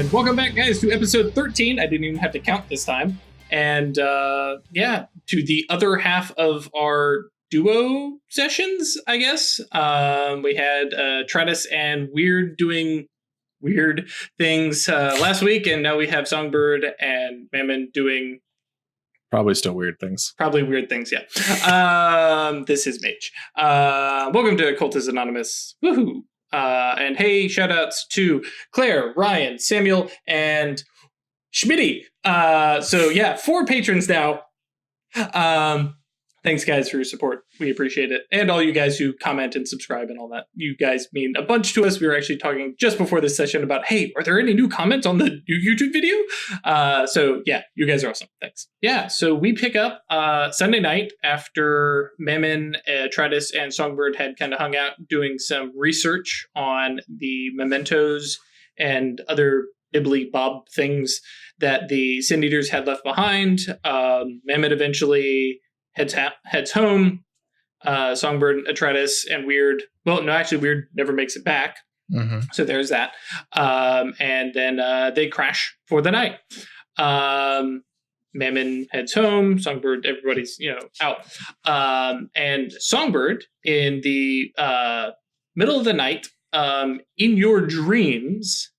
And welcome back, guys, to episode 13. I didn't even have to count this time. And to the other half of our duo sessions, I guess. We had Atratus and Wyrd doing weird things last week, and now we have Songbird and Mammon doing... Probably still weird things. Probably weird things, yeah. This is Mage. Welcome to Occultists Anonymous. Woohoo! And hey, shout-outs to Claire, Ryan, Samuel, and Schmitty. 4 patrons now. Thanks, guys, for your support. We appreciate it. And all you guys who comment and subscribe and all that. You guys mean a bunch to us. We were actually talking just before this session about, hey, are there any new comments on the new YouTube video? You guys are awesome. Thanks. Yeah, so we pick up Sunday night after Mammon, Atratus, and Songbird had kind of hung out doing some research on the mementos and other bibbly-bob things that the Sin Eaters had left behind. Mammon eventually heads home. Songbird, Atratus, and Wyrd. Well, no, actually, Wyrd never makes it back. Mm-hmm. So there's that. And then they crash for the night. Mammon heads home. Songbird, everybody's out. And Songbird, in the middle of the night, in your dreams,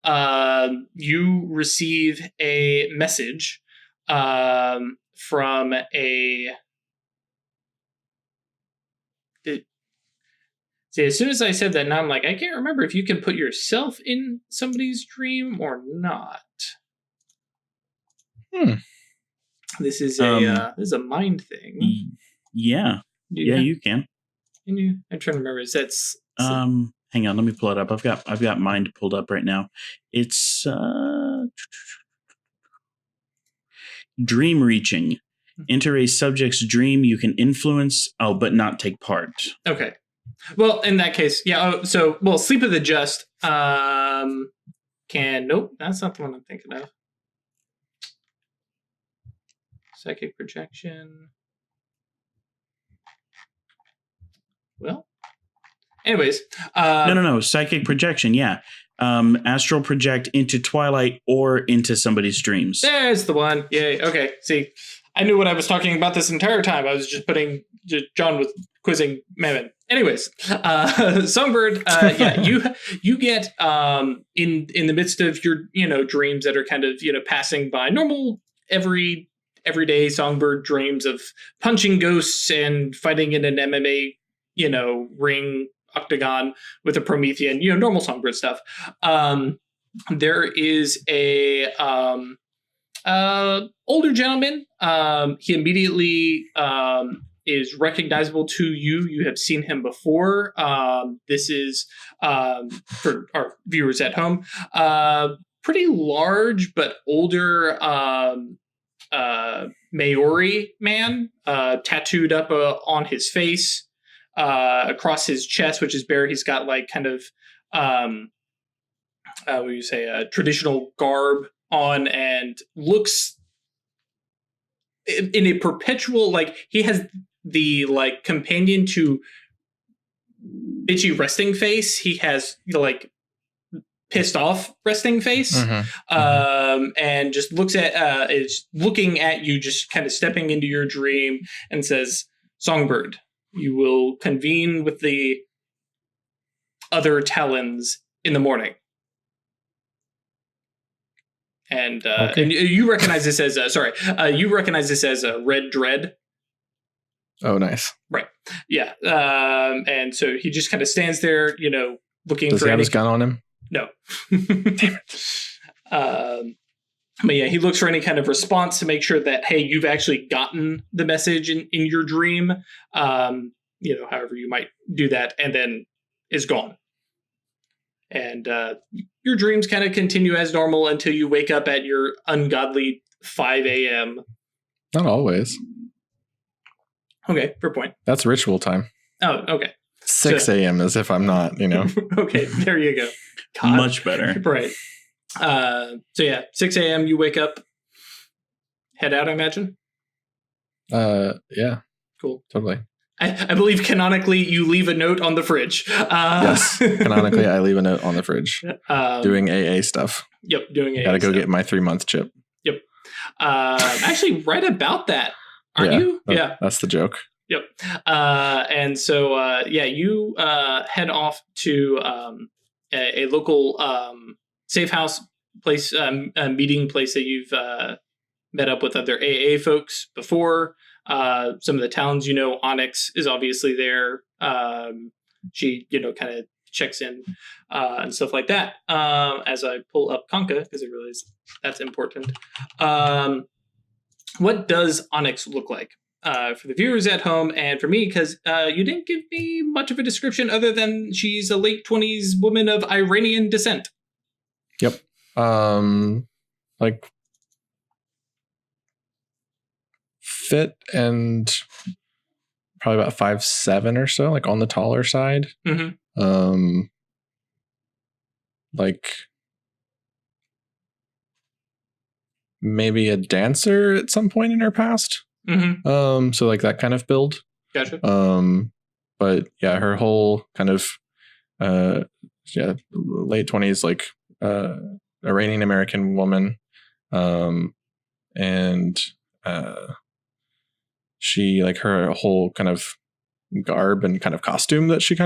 you receive a message from a... See, as soon as I said that, now I'm like, I can't remember if you can put yourself in somebody's dream or not. This is a mind thing. Yeah. You can. I'm trying to remember. Is that... Hang on, let me pull it up. I've got mind pulled up right now. It's dream reaching. Enter a subject's dream. You can influence, but not take part. Okay. Well, in that case, yeah. Sleep of the Just nope, that's not the one I'm thinking of. Psychic projection. Well, anyways. No. Psychic projection, yeah. Astral project into twilight or into somebody's dreams. There's the one. Yay. Okay. See, I knew what I was talking about this entire time. I was just John was quizzing Mammon. Anyways, Songbird, you get in the midst of your dreams that are kind of passing by normal everyday Songbird dreams of punching ghosts and fighting in an MMA ring octagon with a Promethean, normal Songbird stuff. There is a older gentleman. He immediately is recognizable to you. You have seen him before. This is for our viewers at home. Pretty large but older Maori man, tattooed up on his face, across his chest, which is bare. He's got like kind of what do you say, a traditional garb on, and looks in a perpetual, like, he has the like companion to bitchy resting face. He has pissed off resting face. And just is looking at you, just kind of stepping into your dream, and says, Songbird, you will convene with the other Talons in the morning. And okay. And you recognize this as Red Dread. Oh, nice. Right. Yeah. And so he just kind of stands there, looking. Does for he have his gun on him? No. Damn it. But yeah, he looks for any kind of response to make sure that, hey, you've actually gotten the message in your dream. However you might do that, and then is gone. And your dreams kind of continue as normal until you wake up at your ungodly 5 a.m. Not always. Okay, fair point. That's ritual time. Oh, okay. 6 a.m. as if I'm not, Okay, there you go. God. Much better. Right. 6 a.m. you wake up, head out, I imagine? Yeah. Cool. Totally. I believe canonically you leave a note on the fridge. Yes, canonically I leave a note on the fridge. Doing AA stuff. Yep, doing AA Gotta go stuff. get my 3-month chip. Yep. Actually, right about that, aren't you? Yeah. That's the joke. Yep. And so, you head off to a local safe house place, meeting place that you've met up with other AA folks before. Some of the towns, Onyx is obviously there. She, kind of checks in and stuff like that. As I pull up Conca, because I realize that's important. What does Onyx look like? For the viewers at home and for me, because you didn't give me much of a description other than she's a late 20s woman of Iranian descent. Yep. Like fit and probably about 5'7" or so, like on the taller side. Mm-hmm. Like maybe a dancer at some point in her past. Mm-hmm. So like that kind of build. Gotcha. But yeah, her whole kind of late 20s, like Iranian American woman. And she, like, her whole kind of garb and kind of costume that she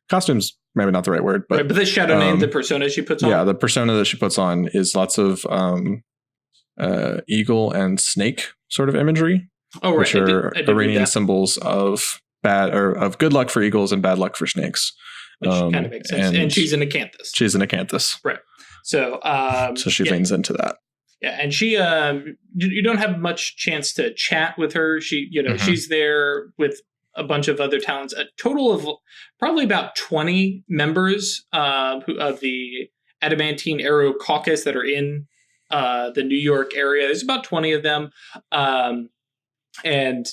costume's maybe not the right word, but the shadow name, the persona she puts on. Yeah, the persona that she puts on is lots of eagle and snake sort of imagery. Oh, right. Which are Iranian symbols of bad or of good luck for eagles and bad luck for snakes. Which kind of makes sense. And she's an acanthus. She's an acanthus. Right. So she leans into that. Yeah, and she you don't have much chance to chat with her. She, she's there with a bunch of other talents, a total of probably about 20 members of the Adamantine Arrow caucus that are in the New York area. There's about 20 of them. And,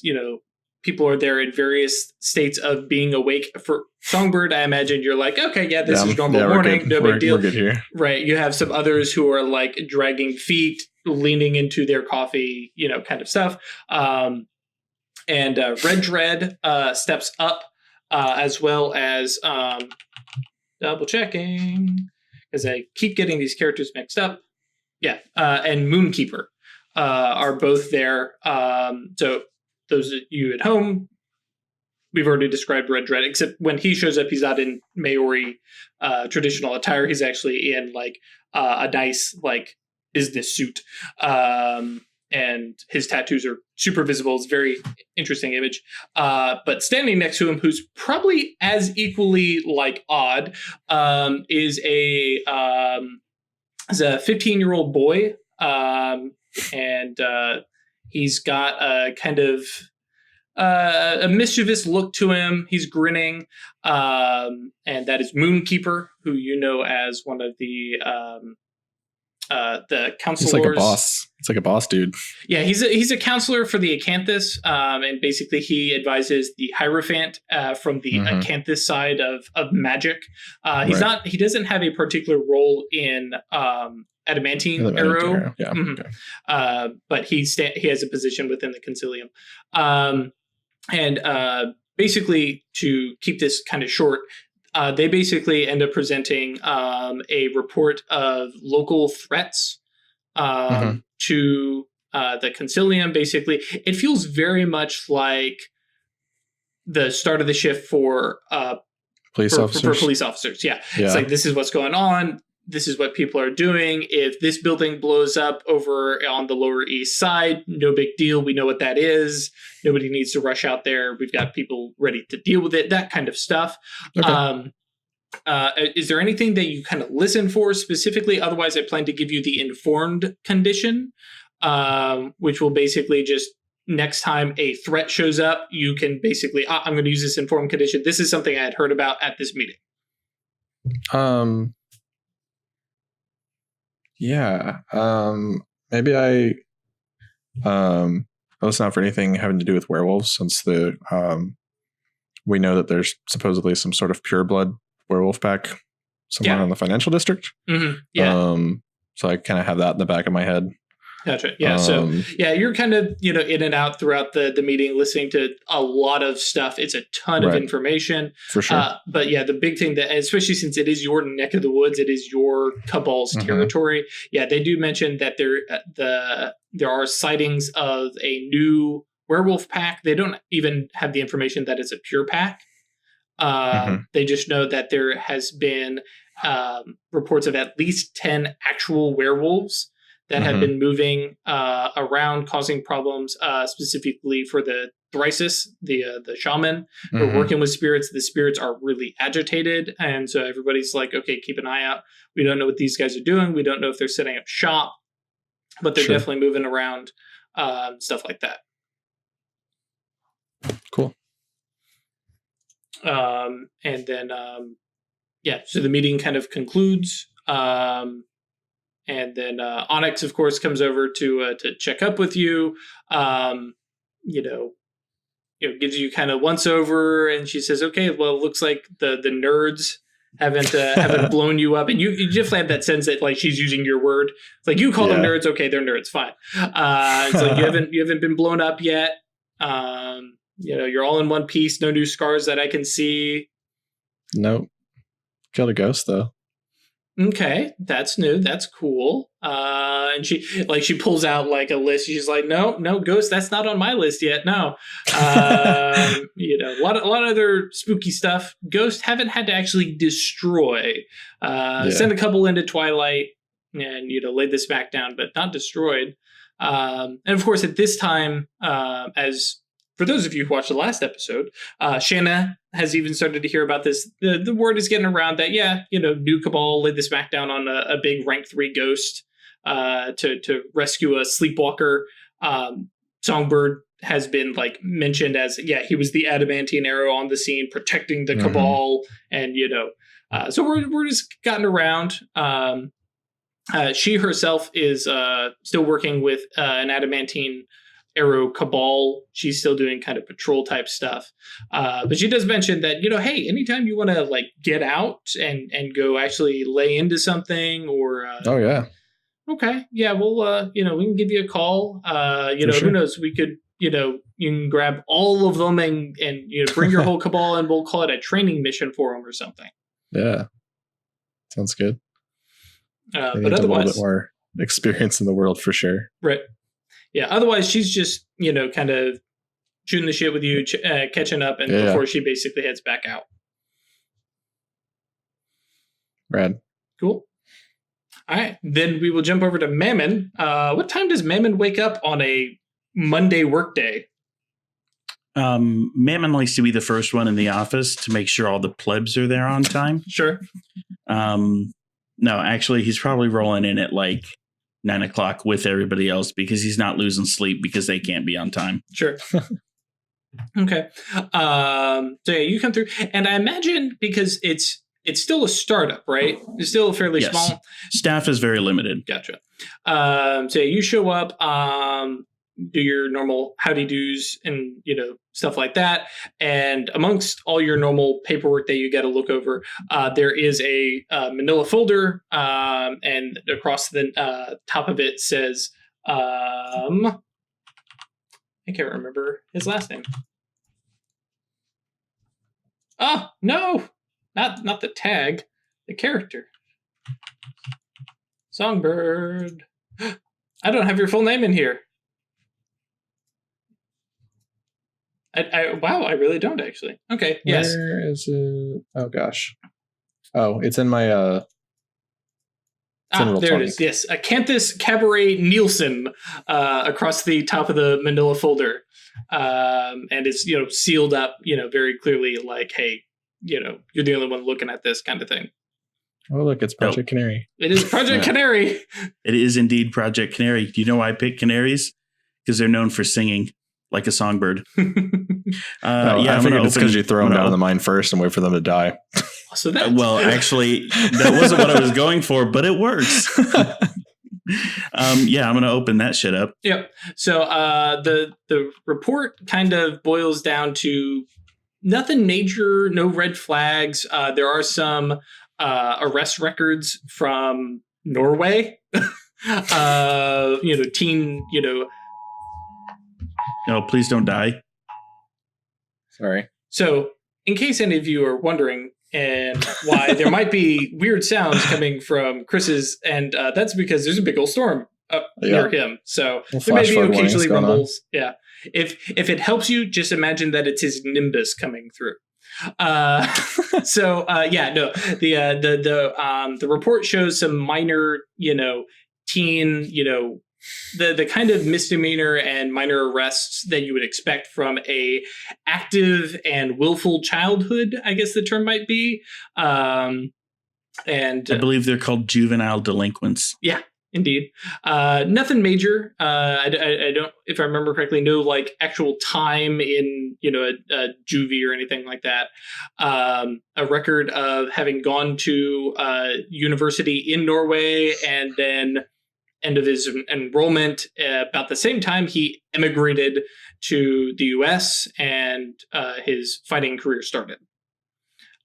people are there in various states of being awake. For Songbird, I imagine you're like, okay, this is normal morning, no big deal. We're good here. Right. You have some others who are like dragging feet, leaning into their coffee, kind of stuff. And Red Dread steps up, as well as double checking, because I keep getting these characters mixed up. Yeah. And Moonkeeper are both there. So those of you at home, we've already described Red Dread, except when he shows up, he's not in Maori traditional attire. He's actually in like a nice like business suit. And his tattoos are super visible. It's a very interesting image. But standing next to him, who's probably as equally like odd, is a 15-year-old boy. And he's got a kind of a mischievous look to him. He's grinning. And that is Moonkeeper, who you know as one of the counselors. He's like a boss. It's like a boss dude. Yeah, he's a counselor for the Acanthus. And basically he advises the Hierophant from the Acanthus side of magic. He doesn't have a particular role in Adamantine Arrow. Yeah. Mm-hmm. Okay. But he has a position within the Concilium. And basically, to keep this kind of short, they basically end up presenting a report of local threats to the Concilium. Basically, it feels very much like the start of the shift for police officers. Yeah. It's like, this is what's going on. This is what people are doing. If this building blows up over on the Lower East Side, no big deal. We know what that is. Nobody needs to rush out there. We've got people ready to deal with it, that kind of stuff. Okay. Is there anything that you kind of listen for specifically? Otherwise, I plan to give you the informed condition, which will basically just next time a threat shows up, you can basically, I'm going to use this informed condition. This is something I had heard about at this meeting. Yeah. Maybe I listen out for anything having to do with werewolves, since we know that there's supposedly some sort of pure blood werewolf pack somewhere in the financial district. Mm-hmm. Yeah. So I kind of have that in the back of my head. Gotcha. Yeah. So you're kind of, in and out throughout the meeting, listening to a lot of stuff. It's a ton of information. For sure. But yeah, the big thing that, especially since it is your neck of the woods, it is your cabal's territory. Yeah. They do mention that there are sightings of a new werewolf pack. They don't even have the information that it's a pure pack. They just know that there has been reports of at least 10 actual werewolves that have been moving around, causing problems, specifically for the Thrisis, the shaman. We're working with spirits. The spirits are really agitated, and so everybody's like, okay, keep an eye out. We don't know what these guys are doing. We don't know if they're setting up shop, but they're definitely moving around, stuff like that. Cool. And then, so the meeting kind of concludes. And then Onyx, of course, comes over to check up with you. Gives you kind of once over, and she says, "Okay, well, it looks like the nerds haven't blown you up." And you definitely have that sense that like she's using your word. It's like you call them nerds, okay, they're nerds, fine. It's like you haven't been blown up yet. You're all in one piece. No new scars that I can see. Nope. Killed a ghost though. Okay, that's new. That's cool. And she pulls out like a list. She's like, no, ghost. That's not on my list yet. No. A lot of other spooky stuff. Ghost haven't had to actually destroy. Send a couple into Twilight and laid this back down, but not destroyed. And of course, at this time, as for those of you who watched the last episode, Shanna has even started to hear about this. The word is getting around that, New Cabal laid the smackdown on a big rank 3 ghost to rescue a sleepwalker. Songbird has been like mentioned as, he was the Adamantine Arrow on the scene protecting the Cabal. And, so we're just gotten around. She herself is still working with an Adamantine Arrow Cabal. She's still doing kind of patrol type stuff. But she does mention that, hey, anytime you want to like get out and go actually lay into something or... Okay. Yeah. Well, we can give you a call. Who knows? We could, you can grab all of them and bring your whole Cabal and we'll call it a training mission for them or something. Yeah. Sounds good. But otherwise... a little bit more experience in the world for sure. Right. Yeah, otherwise she's just, kind of shooting the shit with you, catching up, and before she basically heads back out. Rad. Cool. All right, then we will jump over to Mammon. What time does Mammon wake up on a Monday workday? Mammon likes to be the first one in the office to make sure all the plebs are there on time. Sure. No, actually, he's probably rolling in at like 9 o'clock with everybody else because he's not losing sleep because they can't be on time. Sure. Okay. So you come through, and I imagine because it's still a startup, right? It's still fairly small. Staff is very limited. Gotcha. So you show up, do your normal howdy do's and stuff like that, and amongst all your normal paperwork that you got to look over, there is a manila folder, and across the top of it says I can't remember his last name. Oh no, not the tag, the character. Songbird. I don't have your full name in here. I really don't actually. Okay, yes. Where is it? Oh gosh. Oh, it's in my there it is. Yes, Acanthus Cabaret Nielsen across the top of the manila folder, and it's sealed up, very clearly, like, hey, you're the only one looking at this kind of thing. Oh look, it's Project Canary. It is Project Canary. It is indeed Project Canary. Do you know why I picked canaries? Because they're known for singing like a songbird. I figured it's because you throw them down in the mine first and wait for them to die. So that actually, that wasn't what I was going for, but it works. I'm going to open that shit up. Yep. So the report kind of boils down to nothing major, no red flags. There are some arrest records from Norway. teen, No, please don't die. Sorry. So, in case any of you are wondering and why there might be weird sounds coming from Chris's, and that's because there's a big old storm up near him. So there may be occasionally rumbles. Yeah. If it helps you, just imagine that it's his nimbus coming through. The report shows some minor, teen, the kind of misdemeanor and minor arrests that you would expect from a active and willful childhood, I guess the term might be. And I believe they're called juvenile delinquents. Yeah, indeed. Nothing major. I don't, if I remember correctly, no like actual time in, a juvie or anything like that. A record of having gone to university in Norway, and then end of his enrollment, about the same time he immigrated to the US and his fighting career started.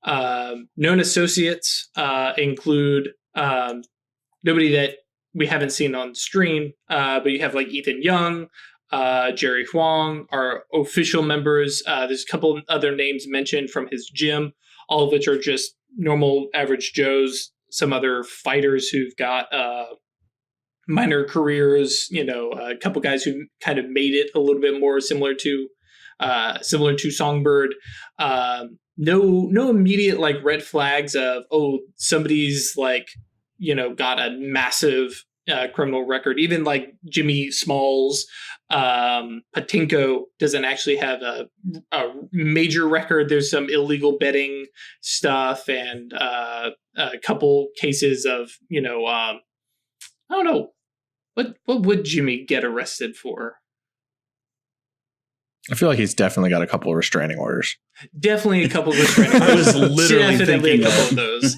Known associates include nobody that we haven't seen on screen, but you have like Ethan Young, Jerry Huang are official members. There's a couple other names mentioned from his gym, all of which are just normal average Joes. Some other fighters who've got minor careers, a couple guys who kind of made it a little bit more similar to Songbird. No immediate like red flags of, somebody's like, got a massive criminal record. Even like Jimmy Smalls, Patinko doesn't actually have a major record. There's some illegal betting stuff and a couple cases of, I don't know. What would Jimmy get arrested for? I feel like he's definitely got a couple of restraining orders. Definitely a couple of restraining orders. I was literally thinking a couple of those.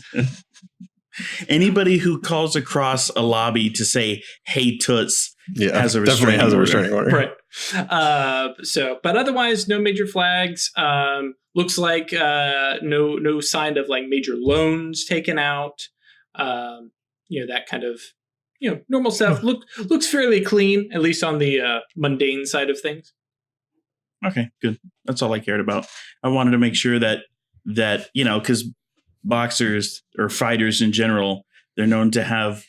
Anybody who calls across a lobby to say, "Hey, Toots," has a restraining order. Right. But otherwise, no major flags. Looks like no sign of like major loans taken out. That kind of normal stuff. Looks fairly clean, at least on the mundane side of things. Okay, good. That's all I cared about. I wanted to make sure that because boxers or fighters in general, they're known to have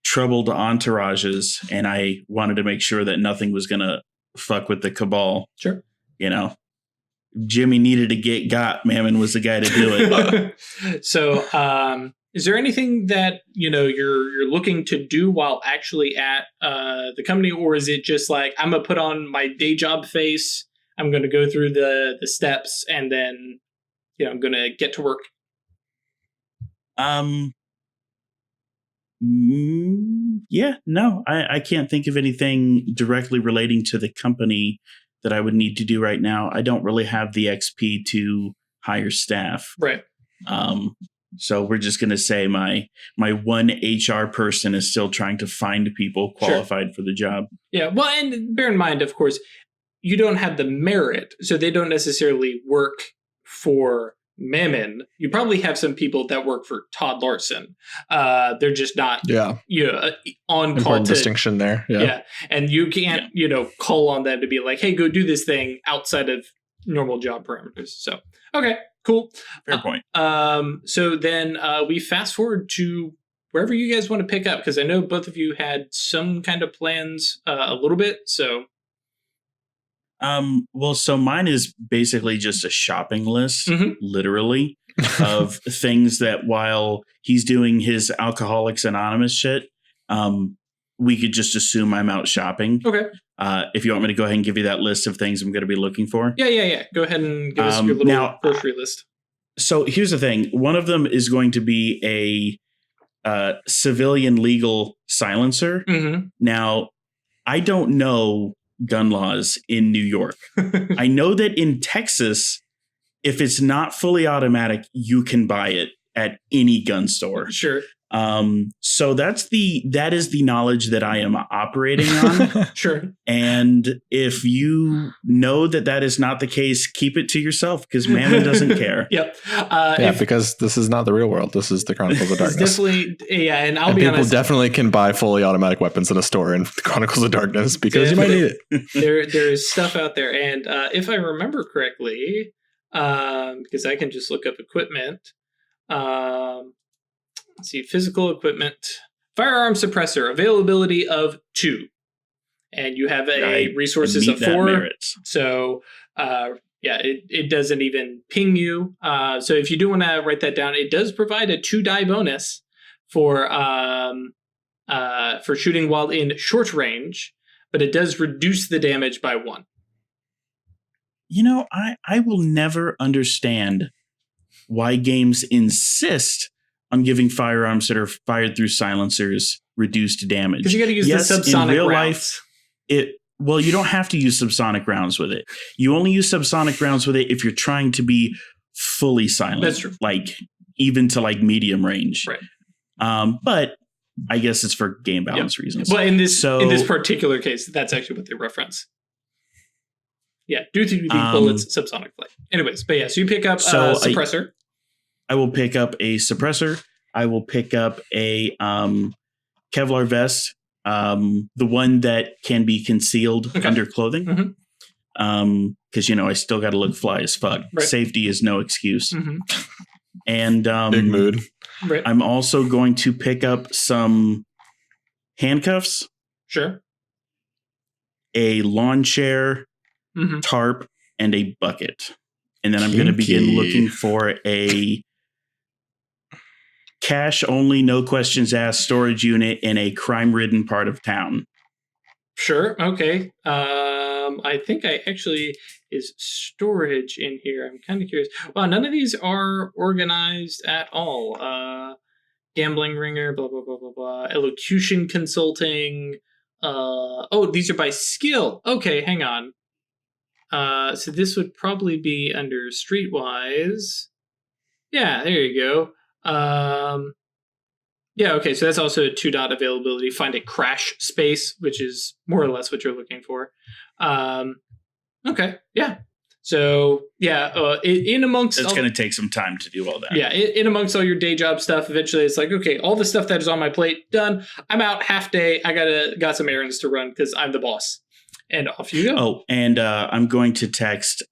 troubled entourages, and I wanted to make sure that nothing was going to fuck with the cabal. Sure. Jimmy needed to get got. Mammon was the guy to do it. So, is there anything that you're looking to do while actually at the company, or is it just like, I'm gonna put on my day job face, I'm gonna go through the steps, and then I'm gonna get to work? Yeah, no, I can't think of anything directly relating to the company that I would need to do right now. I don't really have the XP to hire staff. Right. So we're just going to say my one HR person is still trying to find people qualified for the job. Yeah. Well, and bear in mind, of course, you don't have the merit, so they don't necessarily work for Mammon. You probably have some people that work for Todd Larson. They're just not, on call. Important distinction there. Yeah. And you can't, call on them to be like, hey, go do this thing outside of normal job parameters. So, okay. Cool. Fair point. So then we fast forward to wherever you guys want to pick up, because I know both of you had some kind of plans a little bit. So, so mine is basically just a shopping list, literally, of things that while he's doing his Alcoholics Anonymous shit, we could just assume I'm out shopping. Okay. If you want me to go ahead and give you that list of things I'm going to be looking for. Yeah. Go ahead and give us your little grocery list. So here's the thing. One of them is going to be a civilian legal silencer. Mm-hmm. Now, I don't know gun laws in New York. I know that in Texas, if it's not fully automatic, you can buy it at any gun store. Sure. So that is the knowledge that I am operating on. Sure. And if you know that is not the case, keep it to yourself because Mammon doesn't care. Yep. Because this is not the real world. This is the Chronicles of Darkness. Definitely, yeah. And I'll and be people honest. definitely can buy fully automatic weapons in a store in the Chronicles of Darkness because you might need it. There is stuff out there, and if I remember correctly, because I can just look up equipment. Let's see, physical equipment, firearm suppressor, availability of 2, and you have resources of 4. Merits. So, it doesn't even ping you. So if you do want to write that down, it does provide a 2 die bonus for shooting while in short range, but it does reduce the damage by 1. You know, I will never understand why games insist on giving firearms that are fired through silencers reduced damage. Because you got to use the subsonic in real rounds. You don't have to use subsonic rounds with it. You only use subsonic rounds with it if you're trying to be fully silent. That's true. Like even to like medium range. Right. But I guess it's for game balance reasons. Well, in this particular case, that's actually what they reference. Yeah, due to the bullets, subsonic flight. Anyways, but yeah, so you pick up a suppressor. I will pick up a suppressor. I will pick up a Kevlar vest, the one that can be concealed under clothing. Because, I still got to look fly as fuck. Right. Safety is no excuse. And big mood. Right. I'm also going to pick up some handcuffs. Sure. A lawn chair, tarp, and a bucket. And then I'm going to begin looking for a cash only, no questions asked storage unit in a crime-ridden part of town. Sure. Okay. I think is storage in here. I'm kind of curious. Wow, none of these are organized at all. Gambling ringer, blah, blah, blah, blah, blah. Elocution consulting. These are by skill. Okay, hang on. So this would probably be under Streetwise. Yeah, there you go. Okay, so that's also a 2 dot availability. Find a crash space, which is more or less what you're looking for. Okay, yeah. So, in amongst... It's going to take some time to do all that. Yeah, in amongst all your day job stuff, eventually it's like, okay, all the stuff that is on my plate, done. I'm out half day. I got some errands to run because I'm the boss. And off you go. Oh, and I'm going to text,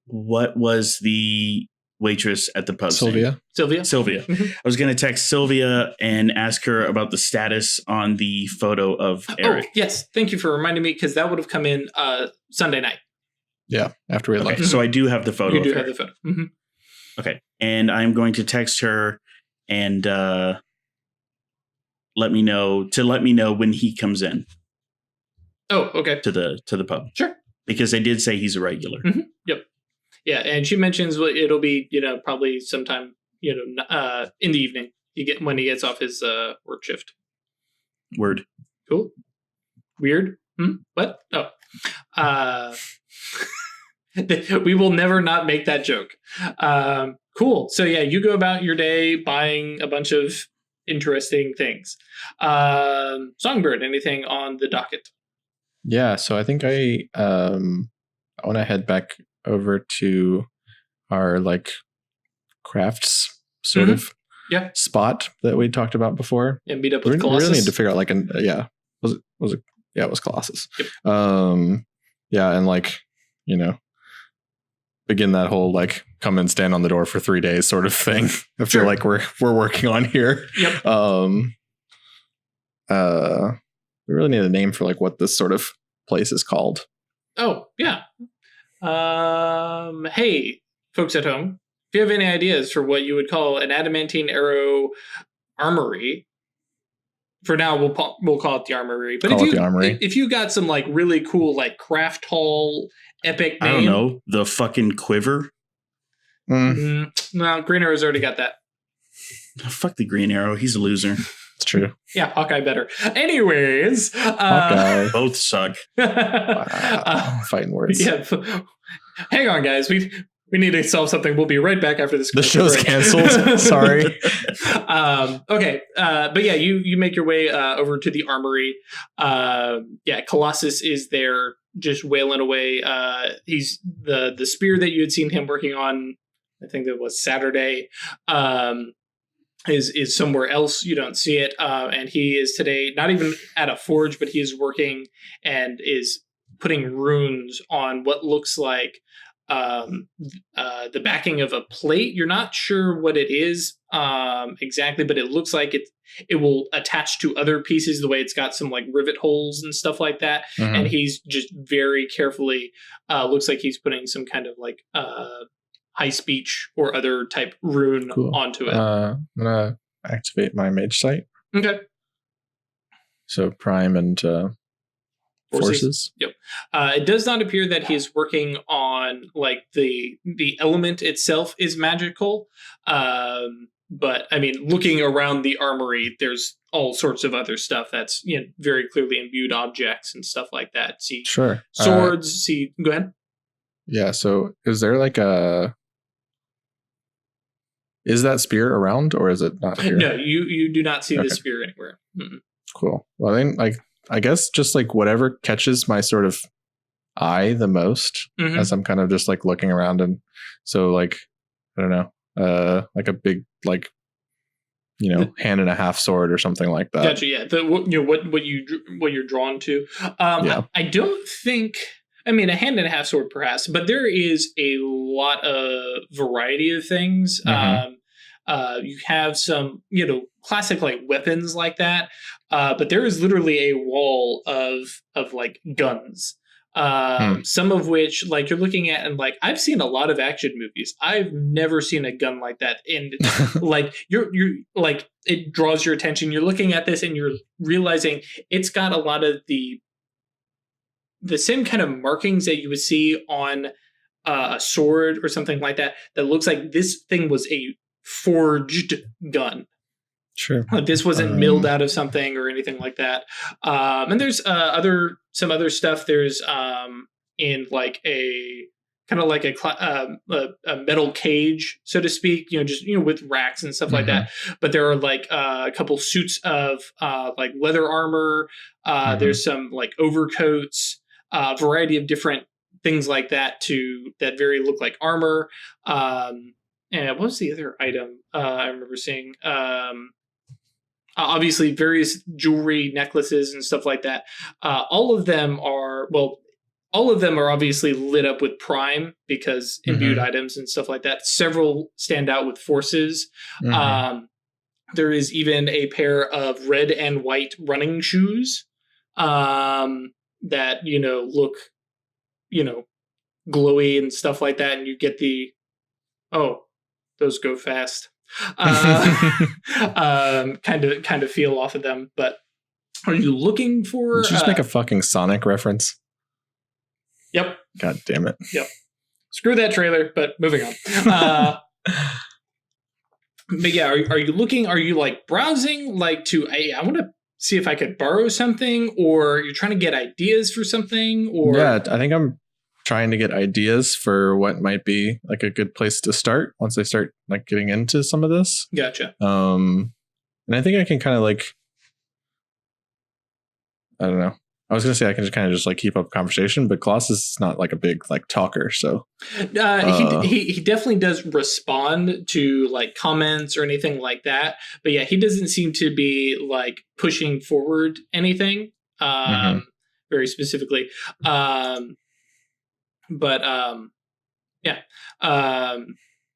what was the waitress at the pub? Sylvia. I was going to text Sylvia and ask her about the status on the photo of Eric. Oh, yes. Thank you for reminding me because that would have come in Sunday night. Yeah, after we left. So I do have the photo. You do have the photo. Okay. And I'm going to text her and let me know when he comes in. Oh, okay. To the pub. Sure. Because they did say he's a regular. Yep. Yeah, and she mentions it'll be, probably sometime, in the evening. When he gets off his work shift. Word. Cool. Weird. What? Oh. We will never not make that joke. Cool. So yeah, you go about your day buying a bunch of interesting things. Songbird, anything on the docket? Yeah, so I think I want to head back over to our crafts sort of spot that we talked about before. And meet up with Colossus. We really need to figure out it was Colossus. Yep. And begin that whole come and stand on the door for 3 days sort of thing. I feel like we're working on here. Yep. We really need a name for what this sort of place is called. Oh, yeah. Hey, folks at home, if you have any ideas for what you would call an Adamantine Arrow armory, for now we'll call it the armory. But if you got some really cool craft hall epic name, I don't know, the fucking quiver. No, Green Arrow's already got that. Oh, fuck the Green Arrow, he's a loser. It's true. Yeah, Hawkeye better. Anyways, Hawkeye. Both suck. Wow. Fighting words. Yeah. Hang on, guys. We need to solve something. We'll be right back after this. The show's canceled. Sorry. Okay. But yeah, you make your way over to the armory. Colossus is there just wailing away. He's the spear that you had seen him working on, I think that was Saturday, is somewhere else. You don't see it. And he is today not even at a forge, but he is working and is putting runes on what looks like the backing of a plate. You're not sure what it is exactly, but it looks like it will attach to other pieces the way it's got some like rivet holes and stuff like that. Mm-hmm. And he's just very carefully looks like he's putting some kind of like high speech or other type rune onto it. I'm gonna activate my mage sight. Okay. So prime and forces. Yep. It does not appear that he's working on like the element itself is magical. But I mean, looking around the armory, there's all sorts of other stuff that's very clearly imbued objects and stuff like that. See, sure, swords. Go ahead. Yeah. So, is there like is that spear around, or is it not here? No, you do not see the spear anywhere. Mm-mm. Cool. Well, then, I guess just like whatever catches my sort of eye the most as I'm kind of just like looking around, and so like I don't know, like a big like hand and a half sword or something like that. Gotcha. Yeah. What you're drawn to. I don't think. I mean, a hand and a half sword, perhaps, but there is a lot of variety of things. You have some, classic like weapons like that, but there is literally a wall of like guns. Some of which like you're looking at and like I've seen a lot of action movies. I've never seen a gun like that, and like you're like it draws your attention. You're looking at this and you're realizing it's got a lot of the same kind of markings that you would see on a sword or something like that. That looks like this thing was a forged gun. Sure. Like this wasn't milled out of something or anything like that. And there's some other stuff. There's in like a kind of like a metal cage, so to speak, just with racks and stuff like that. But there are like a couple suits of like leather armor. There's some like overcoats, variety of different things like that that very look like armor. And what was the other item I remember seeing? Obviously, various jewelry, necklaces, and stuff like that. All of them are obviously lit up with prime because imbued items and stuff like that. Several stand out with forces. There is even a pair of red and white running shoes that look glowy and stuff like that, and you get those go fast kind of feel off of them. But are you looking for did you just make a fucking Sonic reference? Yep. God damn it. Yep. Screw that trailer, but moving on. But yeah, are you looking, are you like browsing like I want to see if I could borrow something, or you're trying to get ideas for something? Or yeah, I think I'm trying to get ideas for what might be like a good place to start once I start like getting into some of this. Gotcha. And I think I can kind of like, I don't know. I was gonna say I can just kind of just like keep up conversation, but Colossus is not like a big like talker, so he definitely does respond to like comments or anything like that. But yeah, he doesn't seem to be like pushing forward anything very specifically.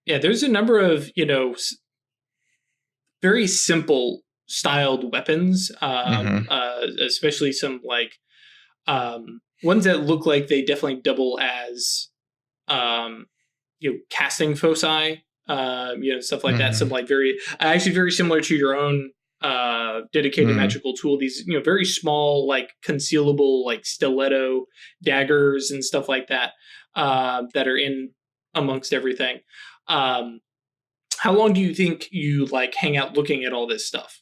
There's a number of very simple styled weapons, especially some like ones that look like they definitely double as casting foci, stuff like that. Some like very similar to your own dedicated magical tool. These very small like concealable like stiletto daggers and stuff like that that are in amongst everything. How long do you think you like hang out looking at all this stuff?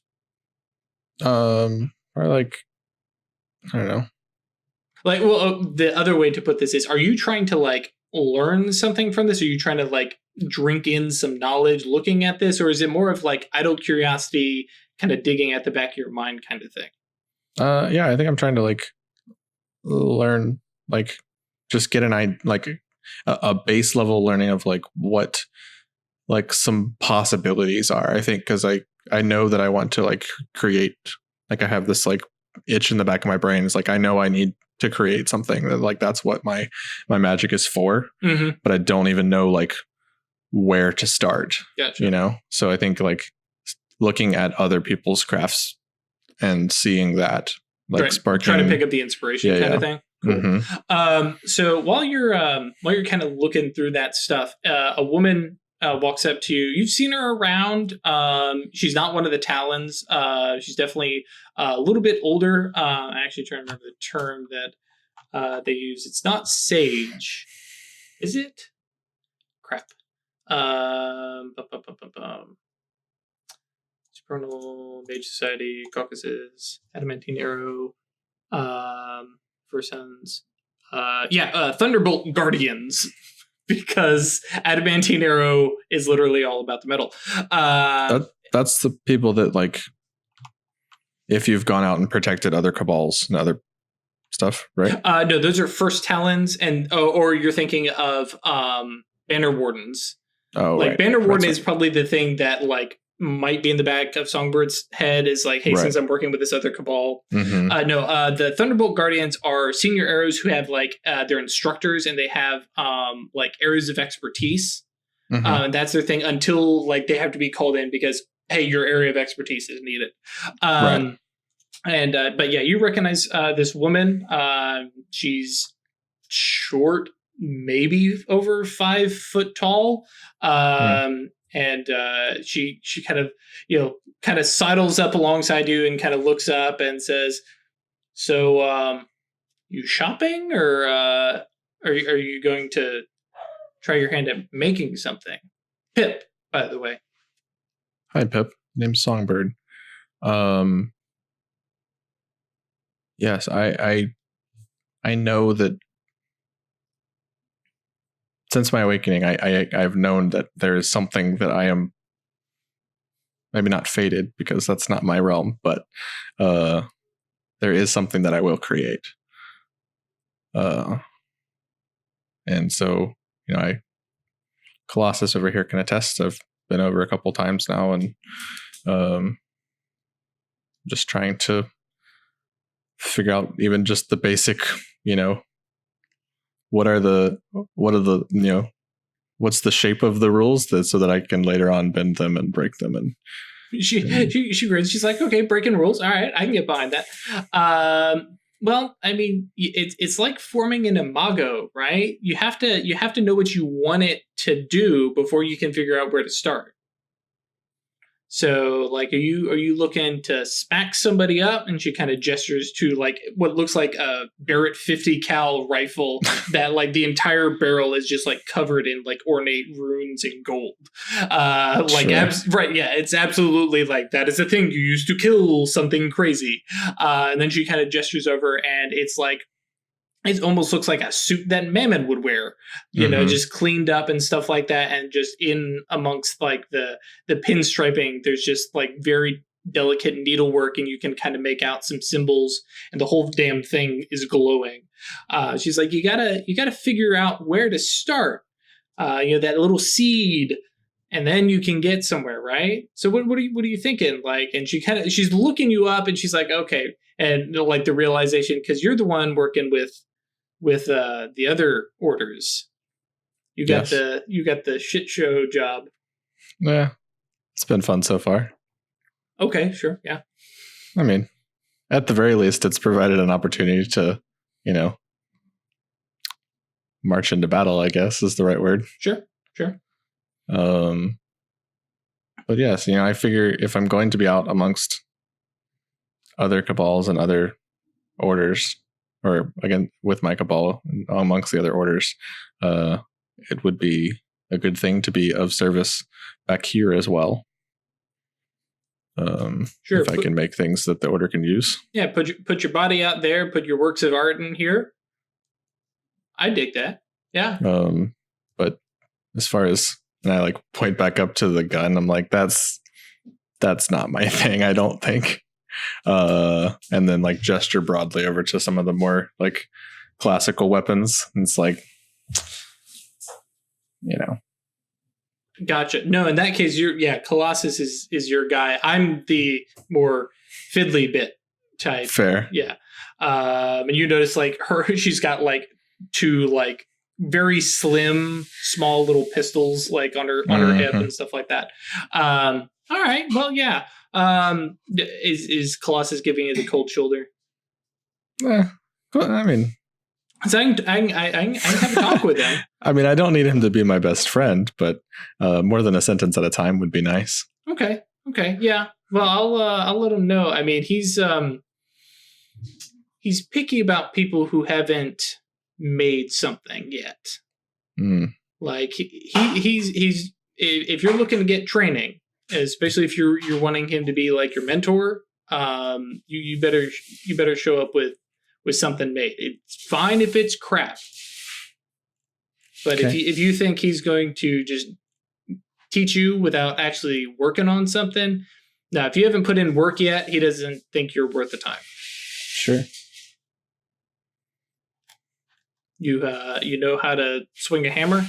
Or like, I don't know. Like, well, the other way to put this is, are you trying to like learn something from this? Are you trying to like drink in some knowledge looking at this, or is it more of like idle curiosity, kind of digging at the back of your mind kind of thing? Yeah, I think I'm trying to like learn, like just get a base level learning of like what like some possibilities are. I think because I know that I want to like create, like I have this like itch in the back of my brain. It's like I know I need to create something that like that's what my magic is for, but I don't even know like where to start. Gotcha. You know, so I think like looking at other people's crafts and seeing that like sparking, trying to pick up the inspiration kind of thing. Cool. So while you're kind of looking through that stuff, a woman walks up to you. You've seen her around. She's not one of the Talons. She's definitely a little bit older. I'm actually trying to remember the term that they use. It's not sage, is it? Crap. Supernal, Mage Society, Caucasus, Adamantine Arrow, First Sons. Thunderbolt Guardians. Because Adamantine Arrow is literally all about the metal. That's the people that like, if you've gone out and protected other cabals and other stuff, right? No, those are First Talons, and or you're thinking of Banner Wardens. Oh, like right. Banner Warden is probably the thing that like might be in the back of Songbird's head is like, hey, since I'm working with this other cabal. The Thunderbolt Guardians are senior arrows who have like they're instructors, and they have like areas of expertise. And that's their thing until like they have to be called in because, hey, your area of expertise is needed. But yeah, you recognize this woman. She's short, maybe over 5 foot tall. And she kind of sidles up alongside you and kind of looks up and says, "So, you shopping, or are you going to try your hand at making something?" Pip, by the way. Hi, Pip. Name's Songbird. Yes, I know that since my awakening, I've known that there is something that I am maybe not fated, because that's not my realm, but there is something that I will create. And so, Colossus over here can attest. I've been over a couple times now, and just trying to figure out even just the basic, what's the shape of the rules so that I can later on bend them and break them. And she grins. She's like, okay, breaking rules. All right, I can get behind that. Well, I mean, it's like forming an imago, right? You have to know what you want it to do before you can figure out where to start. So, like, are you looking to smack somebody up? And she kind of gestures to like what looks like a Barrett 50 cal rifle that like the entire barrel is just like covered in like ornate runes and gold. It's absolutely like that is the thing you use to kill something crazy. And then she kind of gestures over, and it's like, it almost looks like a suit that Mammon would wear, just cleaned up and stuff like that. And just in amongst like the pinstriping, there's just like very delicate needlework, and you can kind of make out some symbols, and the whole damn thing is glowing. She's like, you gotta figure out where to start. That little seed, and then you can get somewhere, right? So what are you thinking? Like, and she's looking you up, and she's like, okay. And like the realization, because you're the one working with the other orders. You got the shit show job. Yeah, it's been fun so far. Okay, sure, yeah. I mean, at the very least, it's provided an opportunity to, march into battle, I guess is the right word. Sure. But yes, I figure if I'm going to be out amongst other cabals and other orders, or again with my cabal amongst the other orders, it would be a good thing to be of service back here as well. Sure, if I can make things that the order can use. Yeah, put your body out there, put your works of art in here. I dig that. Yeah. But as far as, and I like point back up to the gun, I'm like, that's not my thing, I don't think. And then like gesture broadly over to some of the more like classical weapons. And it's like, Gotcha. No, in that case, Colossus is your guy. I'm the more fiddly bit type. Fair. Yeah. And you notice like she's got like two like very slim, small little pistols like on her hip and stuff like that. All right. Well, yeah. Is Colossus giving you the cold shoulder? I mean, so I can have a talk with him. I mean, I don't need him to be my best friend, but more than a sentence at a time would be nice. Okay. Yeah. Well, I'll let him know. I mean, he's picky about people who haven't made something yet. Like he's if you're looking to get training, especially if you're wanting him to be like your mentor, you better show up with something made. It's fine if it's crap, but okay. if you think he's going to just teach you without actually working on something, now if you haven't put in work yet, he doesn't think you're worth the time. Sure. You know how to swing a hammer?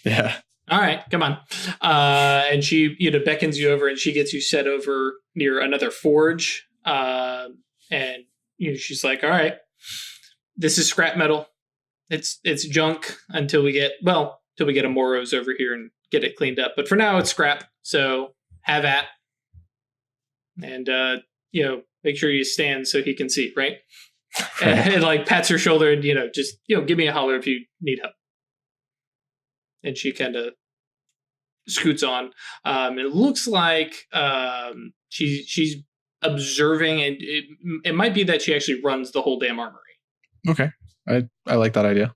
Yeah. All right, come on. And she beckons you over, and she gets you set over near another forge. And she's like, all right, this is scrap metal. It's junk until we get a Moros over here and get it cleaned up. But for now, it's scrap. So have at. And, make sure you stand so he can see, right? And like pats her shoulder and, just, give me a holler if you need help. And she kind of scoots on. It looks like she's observing, and it might be that she actually runs the whole damn armory. Okay. I like that idea.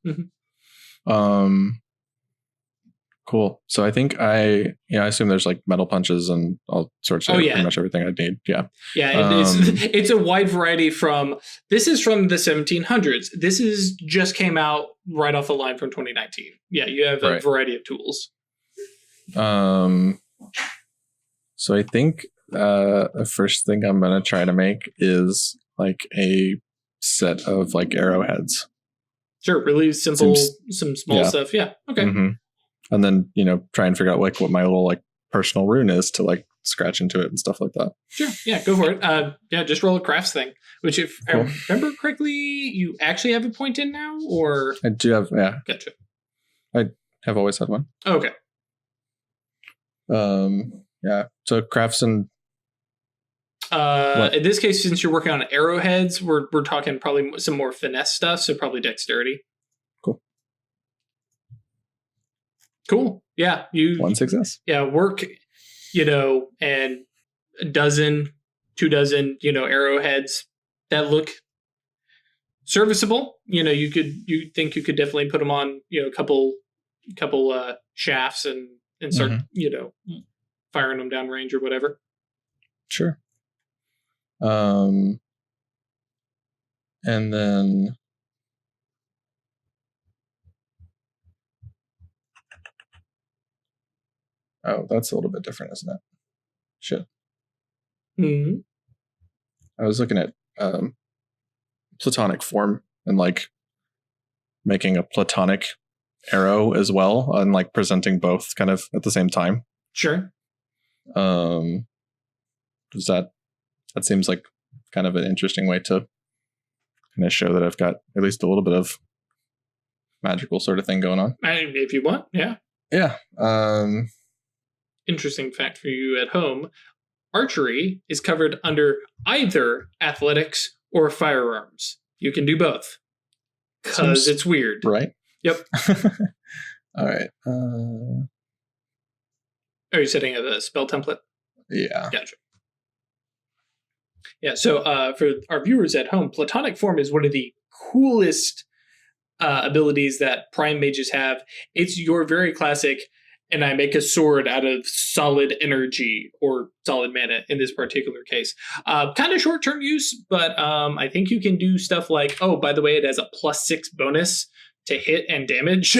Cool. So I think I assume there's like metal punches and all sorts of pretty much everything I need. Yeah. Yeah. It's a wide variety this is from the 1700s. This is just came out right off the line from 2019. Yeah. You have a variety of tools. So I think the first thing I'm going to try to make is like a set of like arrowheads. Sure. Really simple, some small stuff. Yeah. Okay. And then, try and figure out like what my little like personal rune is to like scratch into it and stuff like that. Sure. Yeah, go for it. Just roll a crafts thing, which if I remember correctly, you actually have a point in now, or? I do have, yeah. Gotcha. I have always had one. Okay. Yeah. So crafts and. In this case, since you're working on arrowheads, we're talking probably some more finesse stuff, so probably dexterity. Cool. Yeah. One success. Yeah. Work, and a dozen, 2 dozen, arrowheads that look serviceable. You think you could definitely put them on, a couple shafts and start, firing them down range or whatever. Sure. And then. Oh, that's a little bit different, isn't it? Shit. Mm-hmm. I was looking at platonic form and like making a platonic arrow as well, and like presenting both kind of at the same time. Sure. Does that seems like kind of an interesting way to kind of show that I've got at least a little bit of magical sort of thing going on. If you want, yeah. Yeah. Interesting fact for you at home. Archery is covered under either athletics or firearms. You can do both. Because it's weird. Right? Yep. All right. Are you setting up a spell template? Yeah. Gotcha. Yeah, so for our viewers at home, Platonic Form is one of the coolest abilities that Prime Mages have. It's your very classic, and I make a sword out of solid energy or solid mana in this particular case. Kind of short-term use, but I think you can do stuff like, oh, by the way, it has a +6 bonus to hit and damage.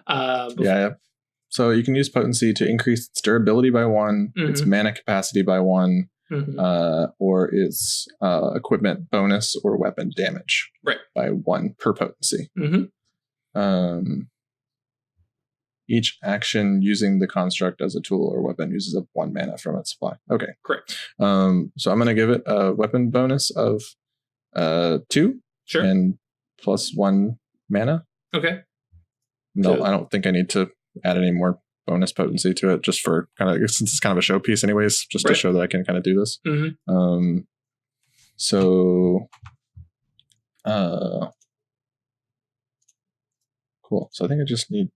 Yeah. So you can use potency to increase its durability by 1, its mana capacity by 1, or its equipment bonus or weapon damage by 1 per potency. Each action using the construct as a tool or weapon uses up 1 mana from its supply. Okay. Correct. So I'm going to give it a weapon bonus of 2 and plus 1 mana. Okay. No, so, I don't think I need to add any more bonus potency to it, just for kind of, since it's kind of a showpiece anyways, just to show that I can kind of do this. So cool. So I think I just need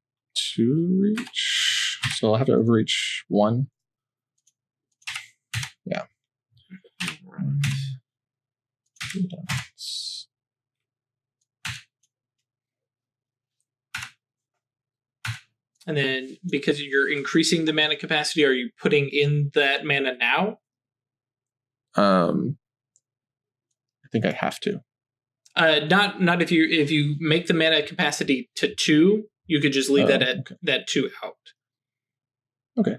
2 reach. So I'll have to overreach 1. Yeah. And then, because you're increasing the mana capacity, are you putting in that mana now? I think I have to. Not if you make the mana capacity to 2, you could just leave that at that 2 out. Okay.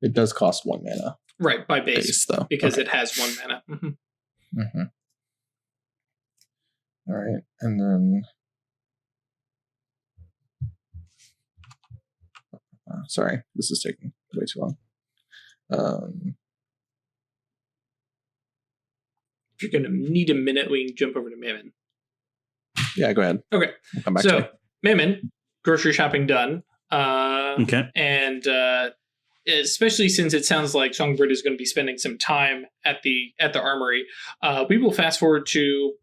It does cost 1 mana. Right, by base though. Because it has 1 mana. All right, and then sorry, this is taking way too long. If you're going to need a minute, we can jump over to Mammon. Yeah, go ahead. Okay. We'll come back to it. Mammon, grocery shopping done. Okay. And especially since it sounds like Songbird is going to be spending some time at the armory, we will fast forward to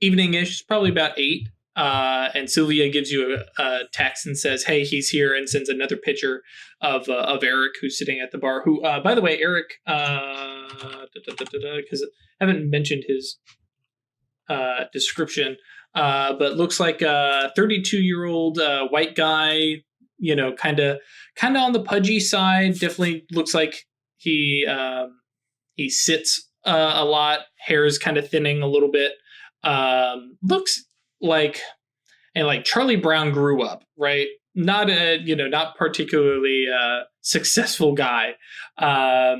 evening-ish, probably about 8. And Sylvia gives you a text and says, "Hey, he's here," and sends another picture of Eric, who's sitting at the bar. Who, by the way, Eric, because I haven't mentioned his description, but looks like a 32-year-old white guy. You know, kind of on the pudgy side. Definitely looks like he sits a lot. Hair is kind of thinning a little bit. Looks like Charlie Brown grew up, right? Not not particularly successful guy. But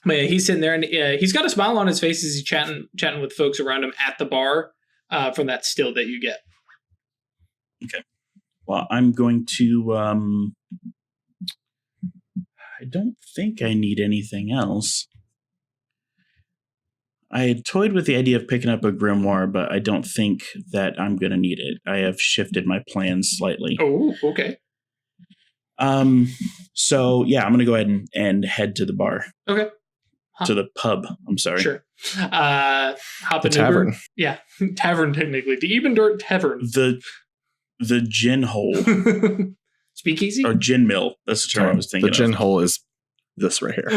yeah, he's sitting there and he's got a smile on his face as he's chatting with folks around him at the bar from that still that you get. Okay. Well, I'm going to. I don't think I need anything else. I had toyed with the idea of picking up a grimoire, but I don't think that I'm going to need it. I have shifted my plans slightly. Oh, okay. So yeah, I'm going to go ahead and head to the bar. Okay. To the pub. I'm sorry. Sure. Hop the tavern. Uber. Yeah, tavern technically. The Ebendort Tavern. The gin hole. Speakeasy? Or gin mill. That's the term I was thinking of. The gin hole is this right here.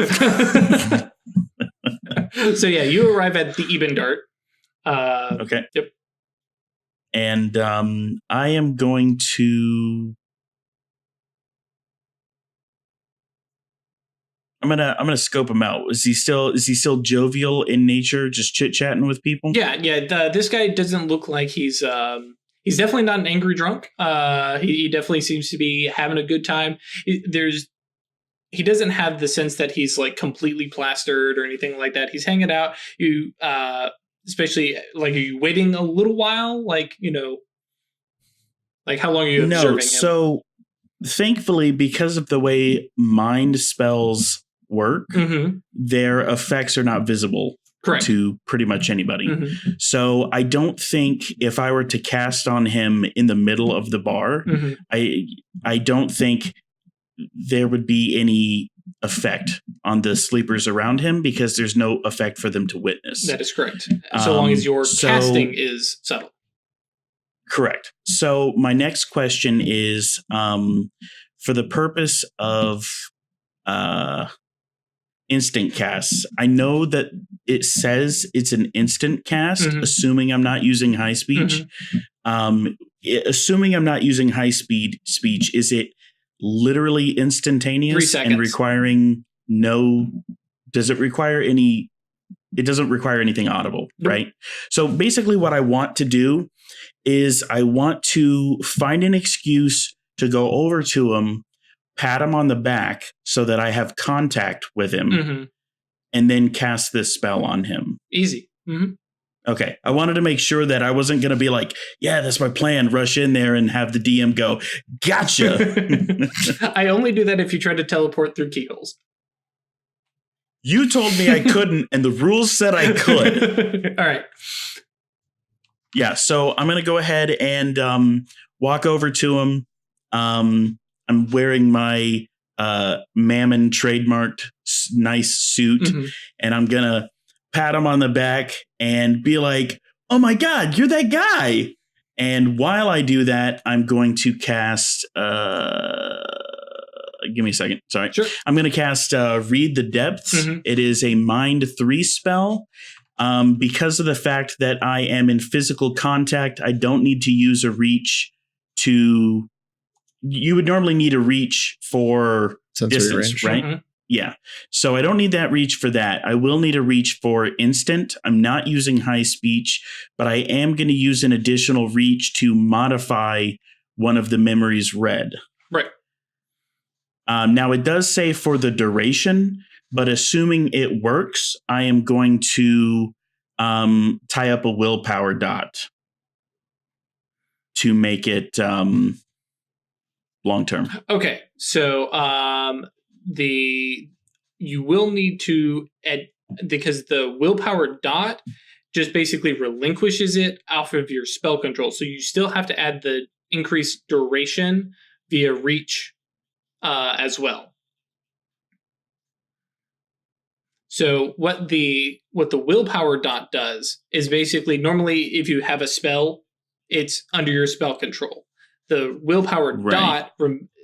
So yeah, you arrive at the Ebendort. Okay. Yep. And I am going to. I'm gonna scope him out. Is he still jovial in nature, just chit chatting with people? Yeah. This guy doesn't look like he's definitely not an angry drunk. He definitely seems to be having a good time. He doesn't have the sense that he's like completely plastered or anything like that. He's hanging out. You, especially like, are you waiting a little while? Like, like how long are you observing him? So thankfully, because of the way mind spells work, their effects are not visible. Correct. To pretty much anybody. So I don't think if I were to cast on him in the middle of the bar, I don't think there would be any effect on the sleepers around him because there's no effect for them to witness. That is correct. So long as your casting is subtle. Correct. So my next question is, for the purpose of instant casts, I know that it says it's an instant cast, assuming I'm not using high speech. Assuming I'm not using high speech, is it literally instantaneous 3 seconds. And requiring does it require any, it doesn't require anything audible, right? So basically what I want to do is I want to find an excuse to go over to him, pat him on the back so that I have contact with him, and then cast this spell on him. Easy. Okay. I wanted to make sure that I wasn't going to be like, yeah, that's my plan. Rush in there and have the DM go, gotcha. I only do that if you try to teleport through keyholes. You told me I couldn't, and the rules said I could. All right. Yeah, so I'm going to go ahead and walk over to him. I'm wearing my Mammon trademarked nice suit, and I'm going to pat him on the back and be like, oh my God, you're that guy. And while I do that, I'm going to cast... give me a second. Sorry. Sure. I'm going to cast Read the Depths. It is a Mind 3 spell. Because of the fact that I am in physical contact, I don't need to use a reach to... You would normally need a reach for sensory distance, range. right? Yeah. So I don't need that reach for that. I will need a reach for instant. I'm not using high speech, but I am going to use an additional reach to modify one of the memories read. Right. Now, it does say for the duration, but assuming it works, I am going to tie up a willpower dot to make it long-term. Okay. So you will need to because the willpower dot just basically relinquishes it off of your spell control. So you still have to add the increased duration via reach as well. So what the willpower dot does is basically, normally if you have a spell, it's under your spell control. The willpower dot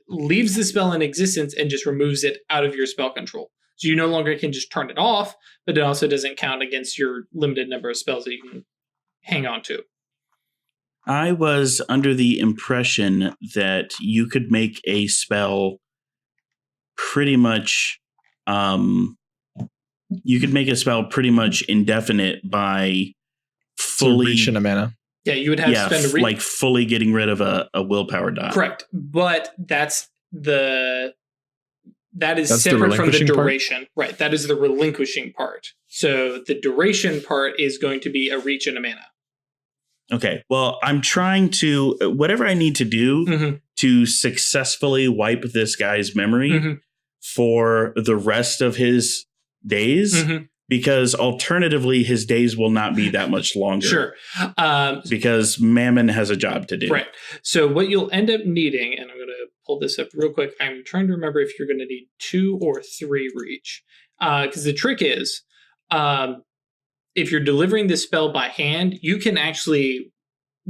leaves the spell in existence and just removes it out of your spell control. So you no longer can just turn it off, but it also doesn't count against your limited number of spells that you can hang on to. I was under the impression that you could make a spell pretty much indefinite by fully reaching a mana. Yeah, you would have to spend a like fully getting rid of a willpower dot. Correct, but that is separate from the duration. Part? Right, that is the relinquishing part. So the duration part is going to be a reach and a mana. Okay, well, I'm trying to, whatever I need to do to successfully wipe this guy's memory for the rest of his days, because alternatively his days will not be that much longer. Sure. Because Mammon has a job to do. Right. So what you'll end up needing, and I'm going to pull this up real quick. I'm trying to remember if you're going to need 2 or 3 reach. Because the trick is, if you're delivering this spell by hand, you can actually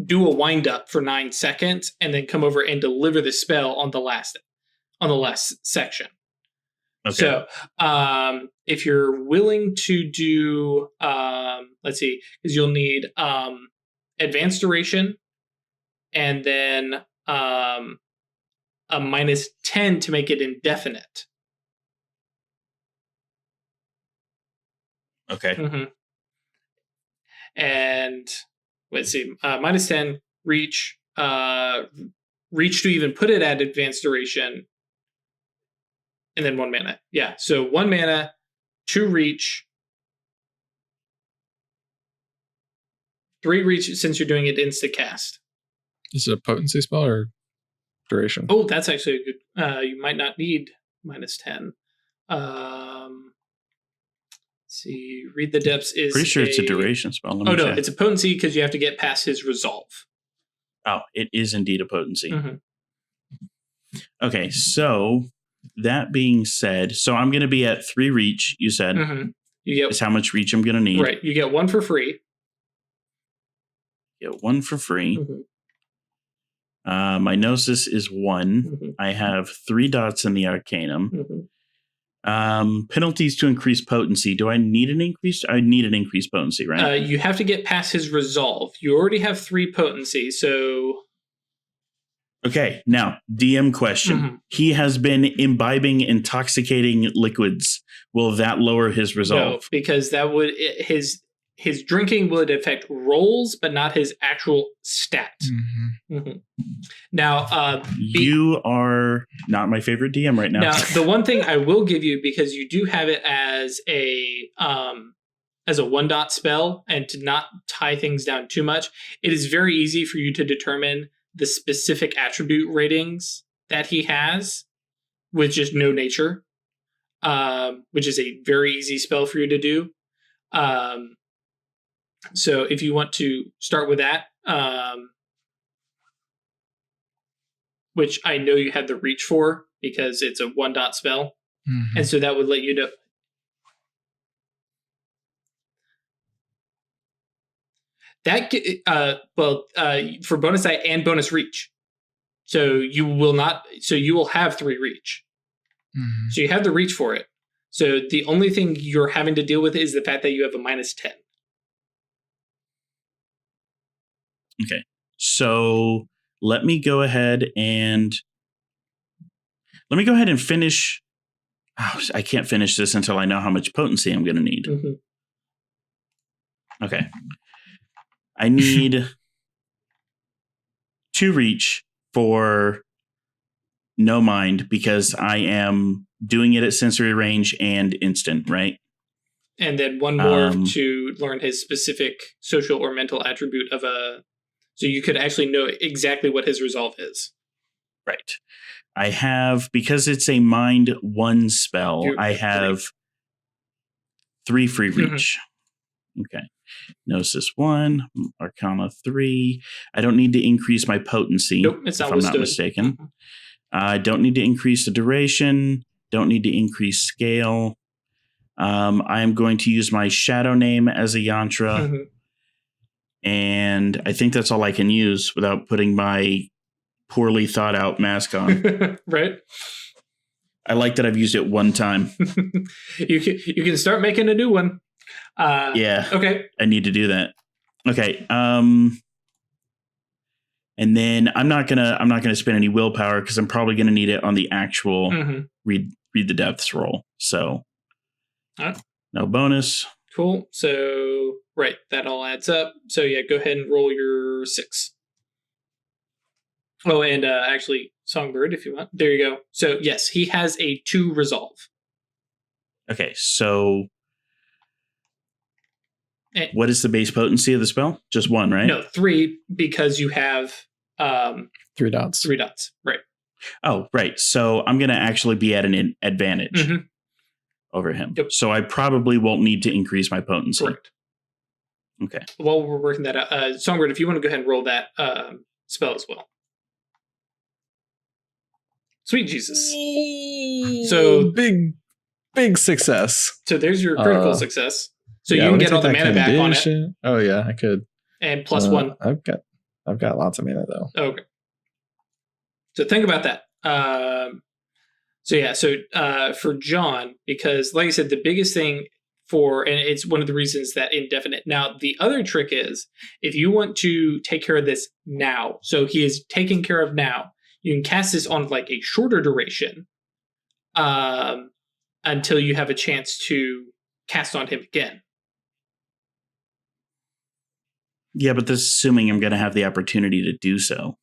do a wind up for 9 seconds and then come over and deliver the spell on the last section. Okay. So if you're willing to do, let's see, because you'll need advanced duration and then a -10 to make it indefinite. Okay. And let's see, -10 reach, reach to even put it at advanced duration. And then 1 mana. Yeah, so 1 mana, 2 reach, 3 reach since you're doing it insta-cast. Is it a potency spell or duration? Oh, that's actually a good... you might not need -10. Let's see, Read the Depths is... Pretty sure it's a duration spell. Oh, no, it's a potency because you have to get past his resolve. Oh, it is indeed a potency. Okay, so... That being said, so I'm going to be at 3 reach, you said. Is how much reach I'm going to need. Right. You get 1 for free. Get 1 for free. My Gnosis is 1. I have 3 dots in the Arcanum. Penalties to increase potency. Do I need an increase? I need an increased potency, right? You have to get past his resolve. You already have 3 potency, so... Okay, now, DM question. He has been imbibing intoxicating liquids. Will that lower his resolve? No, because that would his drinking would affect rolls, but not his actual stat. Now, you are not my favorite DM right now. Now, the one thing I will give you, because you do have it as a 1-dot spell, and to not tie things down too much, it is very easy for you to determine the specific attribute ratings that he has with just no nature, which is a very easy spell for you to do. So if you want to start with that, which I know you had the reach for because it's a 1-dot spell. And so that would let you know. That for bonus die and bonus reach. So you will have 3 reach. So you have the reach for it. So the only thing you're having to deal with is the fact that you have a -10. Okay. So let me go ahead and finish. Oh, I can't finish this until I know how much potency I'm going to need. Okay. I need 2 reach for no mind because I am doing it at sensory range and instant, right? And then 1 more to learn his specific social or mental attribute of so you could actually know exactly what his resolve is. Right. I have, because it's a mind 1 spell, I have 3 free reach. Okay. Gnosis 1, Arcana 3. I don't need to increase my potency, nope, it's not if I'm not mistaken. I don't need to increase the duration. Don't need to increase scale. I am going to use my shadow name as a yantra. And I think that's all I can use without putting my poorly thought out mask on. Right. I like that I've used it 1 time. You can start making a new one. Yeah. Okay. I need to do that. Okay. And then I'm not gonna spend any willpower because I'm probably gonna need it on the actual read the depths roll. So no bonus. Cool. So right, that all adds up. So yeah, go ahead and roll your 6. Oh, and actually, Songbird, if you want. There you go. So yes, he has a 2 resolve. Okay, so what is the base potency of the spell? Just 1, right? No, 3 because you have 3 dots. 3 dots, right? Oh, right. So I'm going to actually be at an advantage over him. Yep. So I probably won't need to increase my potency. Correct. Okay. While we're working that out, Songbird, if you want to go ahead and roll that spell as well. Sweet Jesus. So big success. So there's your critical success. So yeah, you can get all the mana back on it. Oh yeah, I could. And +1. I've got lots of mana though. Okay. So think about that. So for John, because like I said, the biggest thing and it's one of the reasons that indefinite. Now, the other trick is if you want to take care of this now, so he is taken care of now, you can cast this on like a shorter duration until you have a chance to cast on him again. Yeah, but this is assuming I'm going to have the opportunity to do so.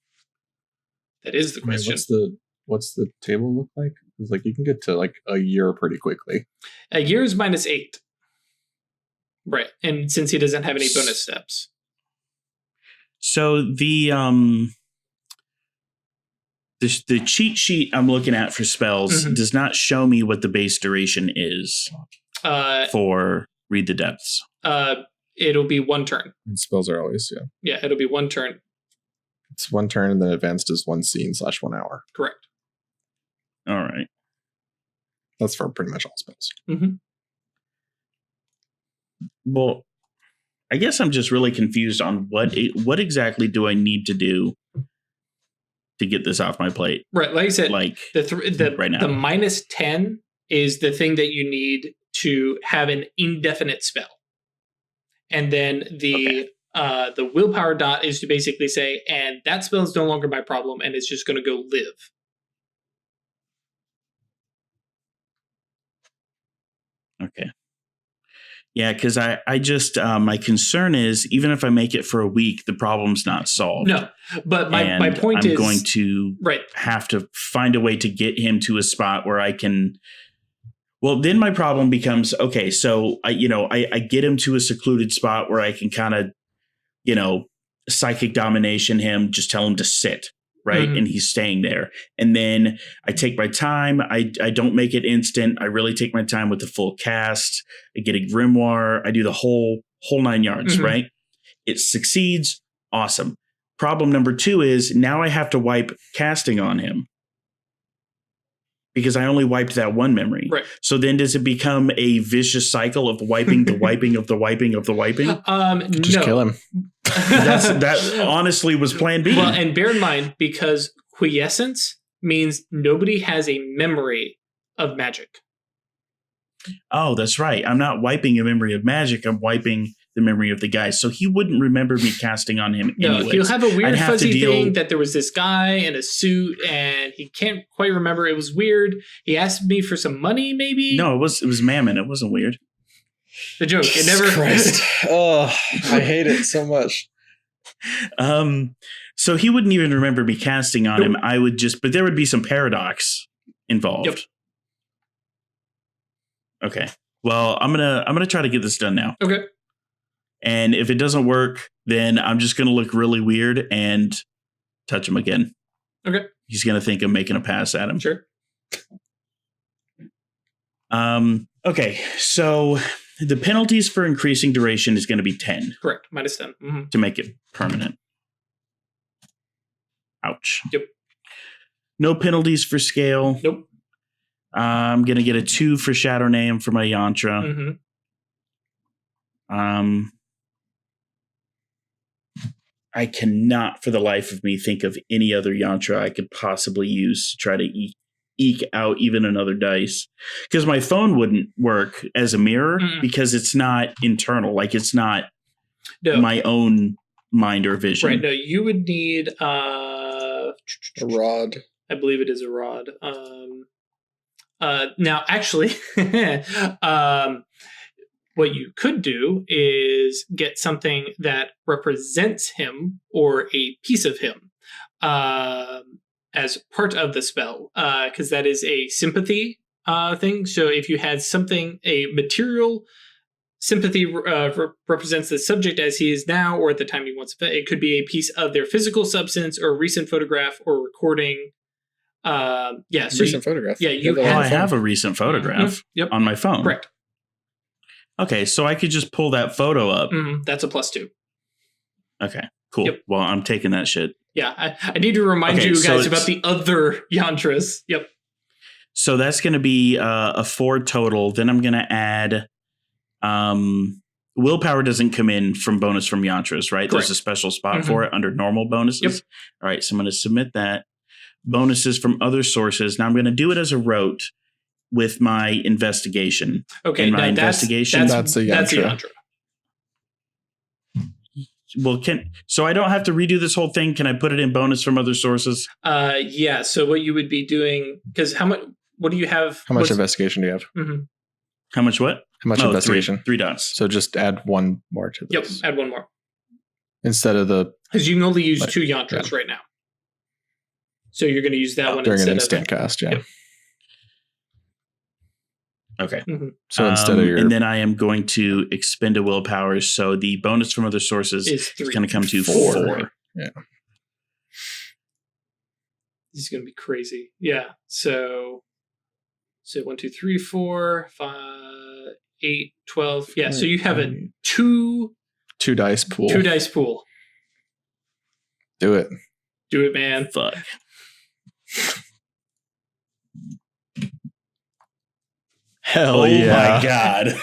That is the question. What's the table look like? It's like you can get to like a year pretty quickly. A year is -8. Right. And since he doesn't have any bonus steps. So the cheat sheet I'm looking at for spells does not show me what the base duration is for Read the Depths. It'll be 1 turn. And spells are always, Yeah, it'll be 1 turn. It's 1 turn and then advanced is 1 scene /1 hour. Correct. All right. That's for pretty much all spells. Well, I guess I'm just really confused on what exactly do I need to do to get this off my plate. Right, like I said, like right now. The -10 is the thing that you need to have an indefinite spell. And then the willpower dot is to basically say, and that spell is no longer my problem, and it's just going to go live. Okay. Yeah, because I just my concern is even if I make it for a week, the problem's not solved. No, but my point is I'm going to have to find a way to get him to a spot where I can. Well, then my problem becomes, okay, so I get him to a secluded spot where I can kind of, psychic domination him, just tell him to sit, right? Mm-hmm. And he's staying there. And then I take my time. I don't make it instant. I really take my time with the full cast. I get a grimoire. I do the whole 9 yards, mm-hmm. right? It succeeds. Awesome. Problem number 2 is now I have to wipe casting on him. Because I only wiped that one memory. Right. So then does it become a vicious cycle of wiping the wiping of the wiping of the wiping? Just kill him. That honestly was plan B. Well, and bear in mind, because quiescence means nobody has a memory of magic. Oh, that's right. I'm not wiping a memory of magic. I'm wiping the memory of the guy. So he wouldn't remember me casting on him anyways. No, he'll have a weird fuzzy thing that there was this guy in a suit and he can't quite remember. It was weird. He asked me for some money, maybe? No, it was Mammon. It wasn't weird. The joke. It never. Christ. Oh, I hate it so much. So he wouldn't even remember me casting on him. I would but there would be some paradox involved. Yep. Okay. Well, I'm gonna try to get this done now. Okay. And if it doesn't work, then I'm just gonna look really weird and touch him again. Okay. He's gonna think I'm making a pass at him. Sure. Okay. So the penalties for increasing duration is going to be 10. Correct. Minus 10. Mm-hmm. To make it permanent. Ouch. Yep. No penalties for scale. Nope. I'm going to get a 2 for Shadow Name for my yantra. Mm-hmm. I cannot for the life of me think of any other yantra I could possibly use to try to eke out even another dice. Because my phone wouldn't work as a mirror because it's not internal. Like it's not my own mind or vision. Right. No, you would need a rod. I believe it is a rod. Now, actually, what you could do is get something that represents him or a piece of him as part of the spell, because that is a sympathy thing. So if you had something, a material sympathy represents the subject as he is now or at the time he wants to. It could be a piece of their physical substance or a recent photograph or recording. So recent photograph. Yeah, I have a recent photograph on my phone. Correct. Okay, so I could just pull that photo up. That's a +2. Okay, cool. Yep. Well, I'm taking that shit. Yeah, I need to remind you guys about the other yantras. Yep. So that's going to be a 4 total. Then I'm going to add willpower doesn't come in from bonus from yantras, right? Correct. There's a special spot for it under normal bonuses. Yep. All right, so I'm going to submit that. Bonuses from other sources. Now I'm going to do it as a rote with my investigation. Okay, and my investigation. That's a yantra. Well, so I don't have to redo this whole thing. Can I put it in bonus from other sources? Yeah. So what you would be doing, because how much? What do you have? How much investigation do you have? Mm-hmm. How much what? How much investigation? 3 dots. So just add 1 more to this. Yep, add 1 more. Instead of because you can only use 2 yantras right now. So you're going to use that one during instead an instant cast. Yeah. Yep. Okay. Mm-hmm. So instead of your, and then I am going to expend a willpower. So the bonus from other sources is going to come to 4. Yeah. This is going to be crazy. Yeah. So 1, 2, 3, 4, 5, 8, 12. Yeah. So you have a 2 dice pool. 2 dice pool. Do it. Do it, man. Fuck. Hell yeah. Oh my God.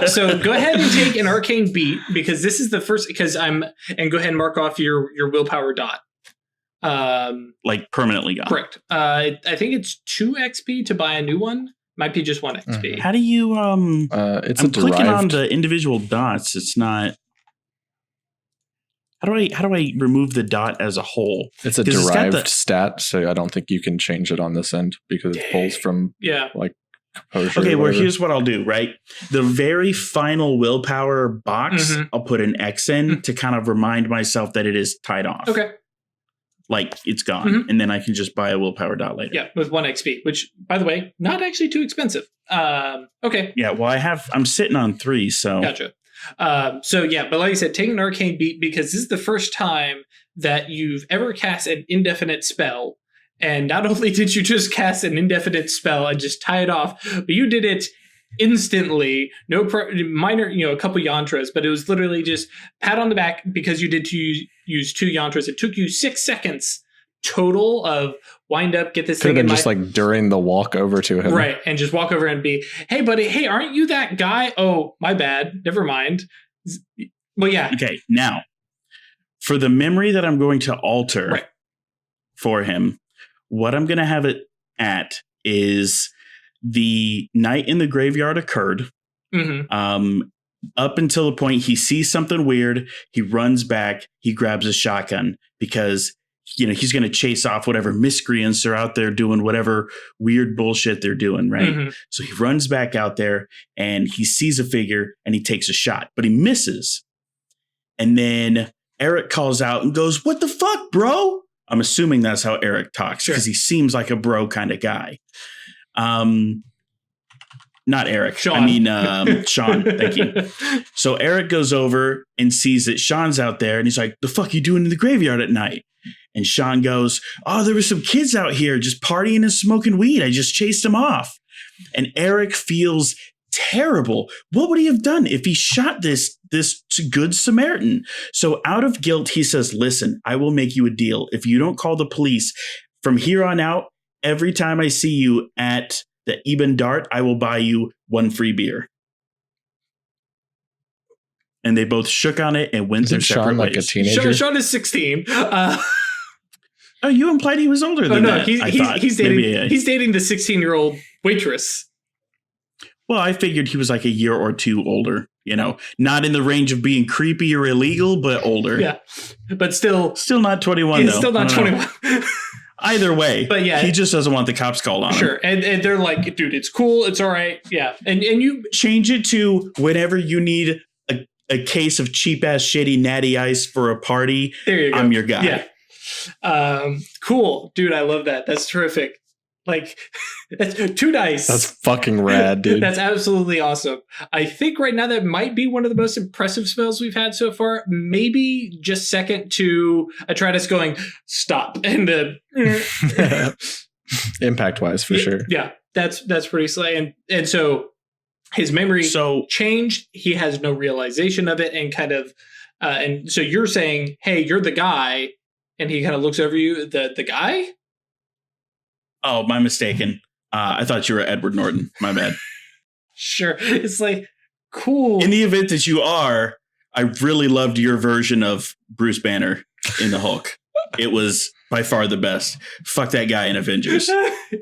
So go ahead and take an arcane beat because this is the first and go ahead and mark off your willpower dot. Like permanently gone. Correct. I think it's 2 XP to buy a new one. Might be just 1 XP. How do you it's I'm clicking on the individual dots. It's not. How do I remove the dot as a whole? It's a derived stat, so I don't think you can change it on this end because it pulls from like composure. Okay, well, here's what I'll do, right? The very final willpower box, I'll put an X in to kind of remind myself that it is tied off. Okay. Like it's gone. And then I can just buy a willpower dot later. Yeah, with 1 XP, which, by the way, not actually too expensive. Okay. Yeah, well, I'm sitting on 3, so. Gotcha. So yeah, but like I said, take an arcane beat because this is the first time that you've ever cast an indefinite spell. And not only did you just cast an indefinite spell and just tie it off, but you did it instantly. No minor, a couple yantras, but it was literally just pat on the back because you did use 2 yantras. It took you 6 seconds total of wind up, get this Could thing have been just like during the walk over to him. Right, and just walk over and be, hey buddy, hey, aren't you that guy? Oh, my bad. Never mind. Well, yeah. Okay, now, for the memory that I'm going to alter for him, what I'm going to have it at is the night in the graveyard occurred. Up until the point he sees something weird, he runs back, he grabs a shotgun because he's going to chase off whatever miscreants are out there doing whatever weird bullshit they're doing, right? So he runs back out there and he sees a figure and he takes a shot, but he misses. And then Eric calls out and goes, "What the fuck, bro?" I'm assuming that's how Eric talks because he seems like a bro kind of guy. Not Eric. Sean. I mean, Sean. Thank you. So Eric goes over and sees that Sean's out there and he's like, "The fuck you doing in the graveyard at night?" And Sean goes, "Oh, there were some kids out here just partying and smoking weed. I just chased them off." And Eric feels terrible. What would he have done if he shot this good Samaritan? So out of guilt, he says, "Listen, I will make you a deal. If you don't call the police from here on out, every time I see you at the Eben Dart, I will buy you 1 free beer." And they both shook on it and went their separate Sean like ways. a teenager? Sean is 16. Oh, you implied he was older than that. He's dating the 16-year-old waitress. Well, I figured he was like a year or 2 older, not in the range of being creepy or illegal, but older. Yeah, but still not 21. He's though. still not 21. Either way, but yeah, he just doesn't want the cops called on him. Sure, and they're like, "Dude, it's cool, it's all right." Yeah, and you change it to whenever you need a case of cheap ass shitty natty ice for a party. There you go. I'm your guy. Yeah. Cool, dude. I love that. That's terrific. Like, that's 2 dice. That's fucking rad, dude. That's absolutely awesome. I think right now that might be one of the most impressive spells we've had so far. Maybe just second to Atratus going, "Stop." And impact wise, for sure. Yeah, that's pretty slay. And so his memory changed. He has no realization of it, and kind of, and so you're saying, "Hey, you're the guy," and he kind of looks over you. The guy. Oh, my mistaken. I thought you were Edward Norton. My bad. Sure. It's like, cool. In the event that you are, I really loved your version of Bruce Banner in the Hulk. It was by far the best. Fuck that guy in Avengers.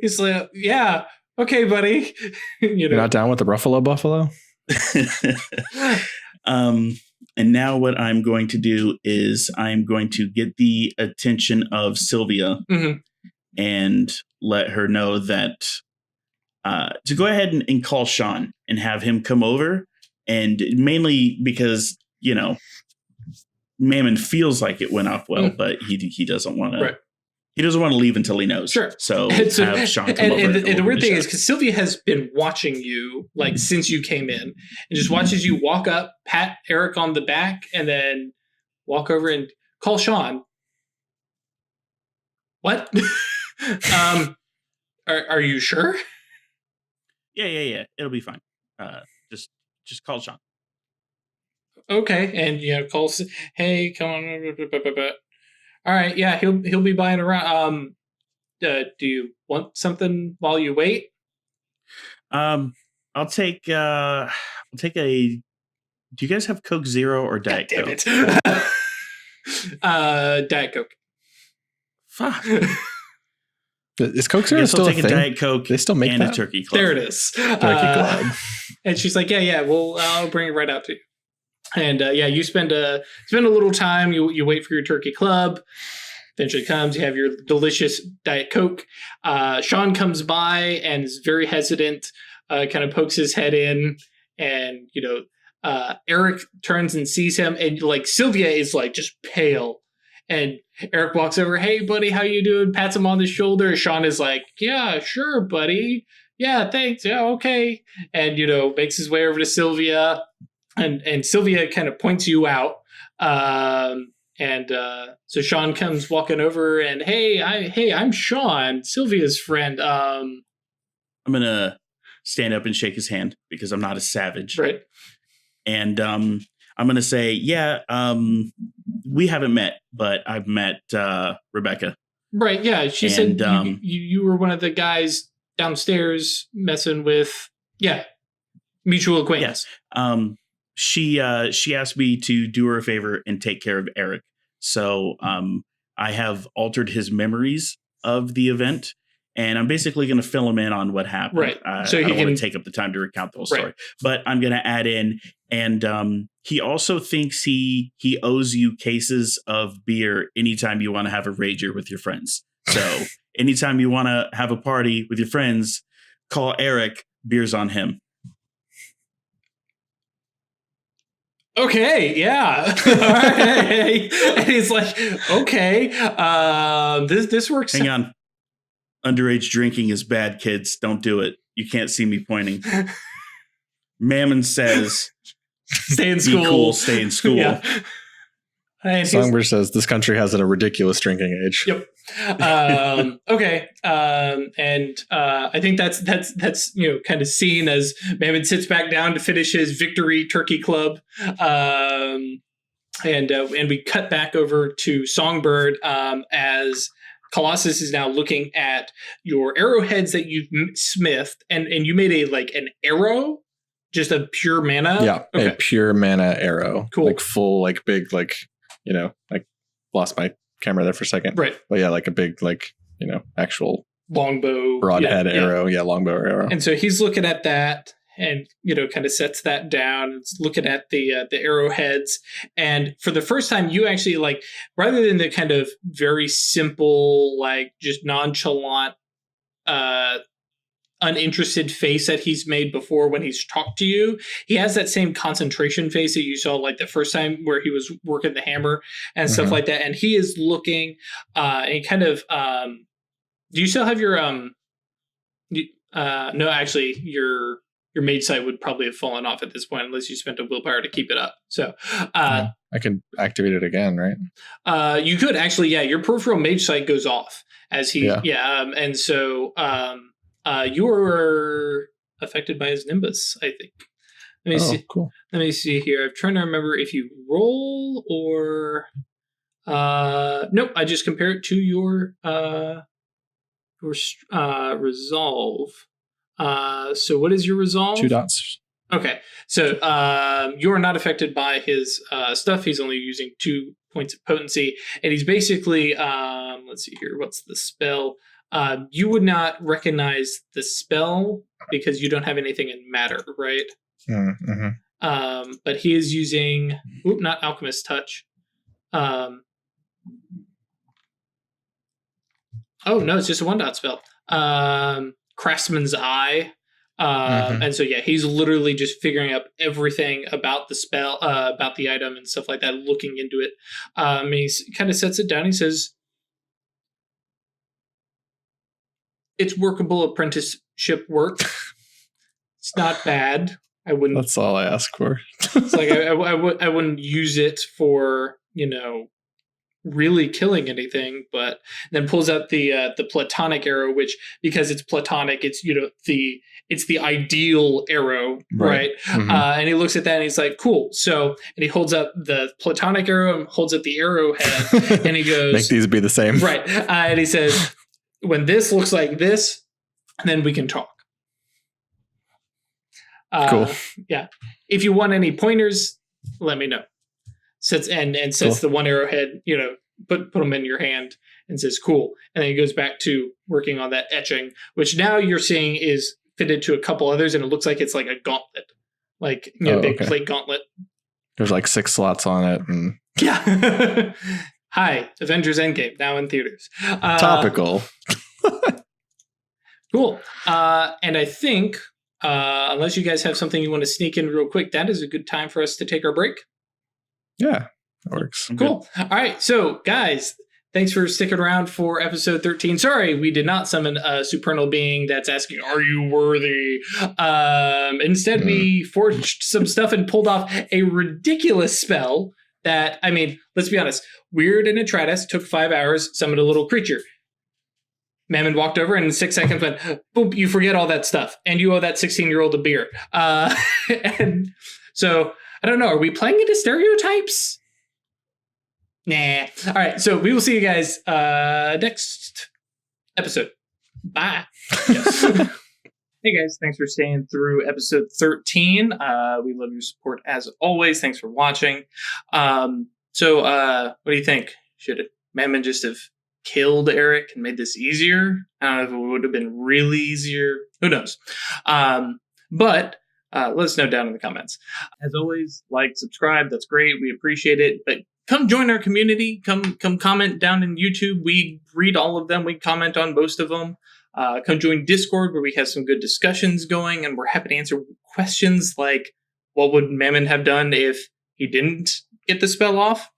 He's like, yeah, okay, buddy. You're not down with the Buffalo? And now what I'm going to do is I'm going to get the attention of Sylvia and let her know that to go ahead and call Sean and have him come over. And mainly because, Mammon feels like it went off well, but he doesn't want to. Right. He doesn't want to leave until he knows. Sure. So have Sean come over. And the weird thing is, because Sylvia has been watching you since you came in, and just watches you walk up, pat Eric on the back, and then walk over and call Sean. What? Are you sure? Yeah. It'll be fine. Just call Sean. Okay, and calls. Hey, come on. All right, yeah, he'll be buying around. Do you want something while you wait? I'll take a. Do you guys have Coke Zero or Diet Coke? Damn it. Diet Coke. Fuck. Is Coke Zero still a thing? Diet Coke. They still make and that? A Turkey Club. There it is. Turkey Club. And she's like, yeah. Well, I'll bring it right out to you. And you spend a little time. You wait for your Turkey Club. Eventually comes. You have your delicious Diet Coke. Sean comes by and is very hesitant. kind of pokes his head in, and Eric turns and sees him, and like Sylvia is like just pale, and Eric walks over, "Hey buddy, how you doing?" Pats him on the shoulder. Sean is like, "Yeah, sure, buddy. Yeah, thanks. Yeah, okay." And makes his way over to Sylvia, and Sylvia kind of points you out. So Sean comes walking over, and I'm Sean, Sylvia's friend. I'm gonna stand up and shake his hand because I'm not a savage, right? And I'm gonna say, we haven't met, but I've met Rebecca. Right? Yeah, she said you were one of the guys downstairs messing with mutual acquaintance. Yes. She asked me to do her a favor and take care of Eric. So I have altered his memories of the event, and I'm basically going to fill him in on what happened. Right. So I don't want to take up the time to recount the whole story, but I'm going to add in, and he also thinks he owes you cases of beer anytime you want to have a rager with your friends. So anytime you want to have a party with your friends, call Eric. Beer's on him. Okay, yeah. All right. And he's like, okay, this works. Hang on. Underage drinking is bad, kids. Don't do it. You can't see me pointing. Mammon says, stay in school. Be cool, stay in school. Yeah. Songbird says this country has a ridiculous drinking age. Yep. Okay. And I think that's kind of seen as Mammon sits back down to finish his victory turkey club. And we cut back over to Songbird as Colossus is now looking at your arrowheads that you've smithed, and you made an arrow, just a pure mana. Yeah, okay. A pure mana arrow. Cool. Like full, big, lost my camera there for a second. Right. But yeah, a big, actual longbow broadhead arrow. Yeah, longbow arrow. And so he's looking at that and, kind of sets that down. It's looking at the arrowheads. And for the first time, you actually rather than the kind of very simple, just nonchalant, uninterested face that he's made before when he's talked to you, he has that same concentration face that you saw the first time where he was working the hammer and stuff like that. And he is looking and kind of do you still have your no, actually your mage sight would probably have fallen off at this point unless you spent a willpower to keep it up. So I can activate it again, right? You could actually, your peripheral mage sight goes off as he and so you were affected by his nimbus, I think. Let me see. Cool. Let me see here. I'm trying to remember if you roll or nope. I just compare it to your resolve. So what is your resolve? 2 dots. Okay. So you are not affected by his stuff. He's only using 2 points of potency, and he's basically let's see here. What's the spell? You would not recognize the spell because you don't have anything in matter, right? Mm-hmm. But he is using not Alchemist Touch. Oh no, it's just a 1-dot spell. Craftsman's Eye. And so he's literally just figuring out everything about the spell, about the item and stuff like that, looking into it. And he kind of sets it down. He says, "It's workable apprenticeship work. It's not bad. I wouldn't." That's all I ask for. It's I wouldn't use it for really killing anything, but then pulls out the platonic arrow, which because it's platonic, it's it's the ideal arrow, right? Mm-hmm. And he looks at that and he's like, "Cool." So, and he holds up the platonic arrow and holds up the arrowhead, and he goes, "Make these be the same." Right. And he says, "When this looks like this, then we can talk." Cool. Yeah. If you want any pointers, let me know. Sets the one arrowhead, put them in your hand and says, "Cool." And then he goes back to working on that etching, which now you're seeing is fitted to a couple others, and it looks like it's like a gauntlet, big plate gauntlet. There's 6 slots on it, and yeah. Hi, Avengers Endgame now in theaters. Topical. Cool. And I think unless you guys have something you want to sneak in real quick, that is a good time for us to take our break. Yeah, that works. Cool. All right. So, guys, thanks for sticking around for episode 13. Sorry, we did not summon a supernal being that's asking, are you worthy? Instead, we forged some stuff and pulled off a ridiculous spell that, I mean, let's be honest. Wyrd and Atratus took 5 hours, summoned a little creature. Mammon walked over and in 6 seconds went, boom, you forget all that stuff. And you owe that 16-year-old a beer. And so, I don't know. Are we playing into stereotypes? Nah. All right. So we will see you guys next episode. Bye. Yes. Hey guys, thanks for staying through episode 13. We love your support as always. Thanks for watching. So what do you think? Should Mammon just have killed Eric and made this easier? I don't know if it would have been really easier. Who knows? But let us know down in the comments. As always, like, subscribe. That's great. We appreciate it. But come join our community. Come comment down in YouTube. We read all of them. We comment on most of them. Come join Discord where we have some good discussions going, and we're happy to answer questions like, what would Mammon have done if he didn't get the spell off?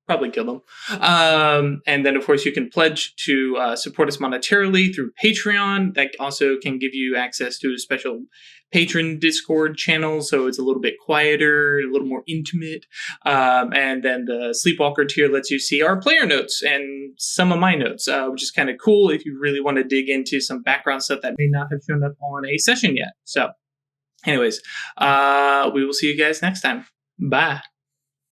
Probably kill them. And then, of course, you can pledge to support us monetarily through Patreon. That also can give you access to a special patron Discord channel, so it's a little bit quieter, a little more intimate. And then the Sleepwalker tier lets you see our player notes and some of my notes, which is kind of cool if you really want to dig into some background stuff that may not have shown up on a session yet. So anyways, we will see you guys next time. Bye.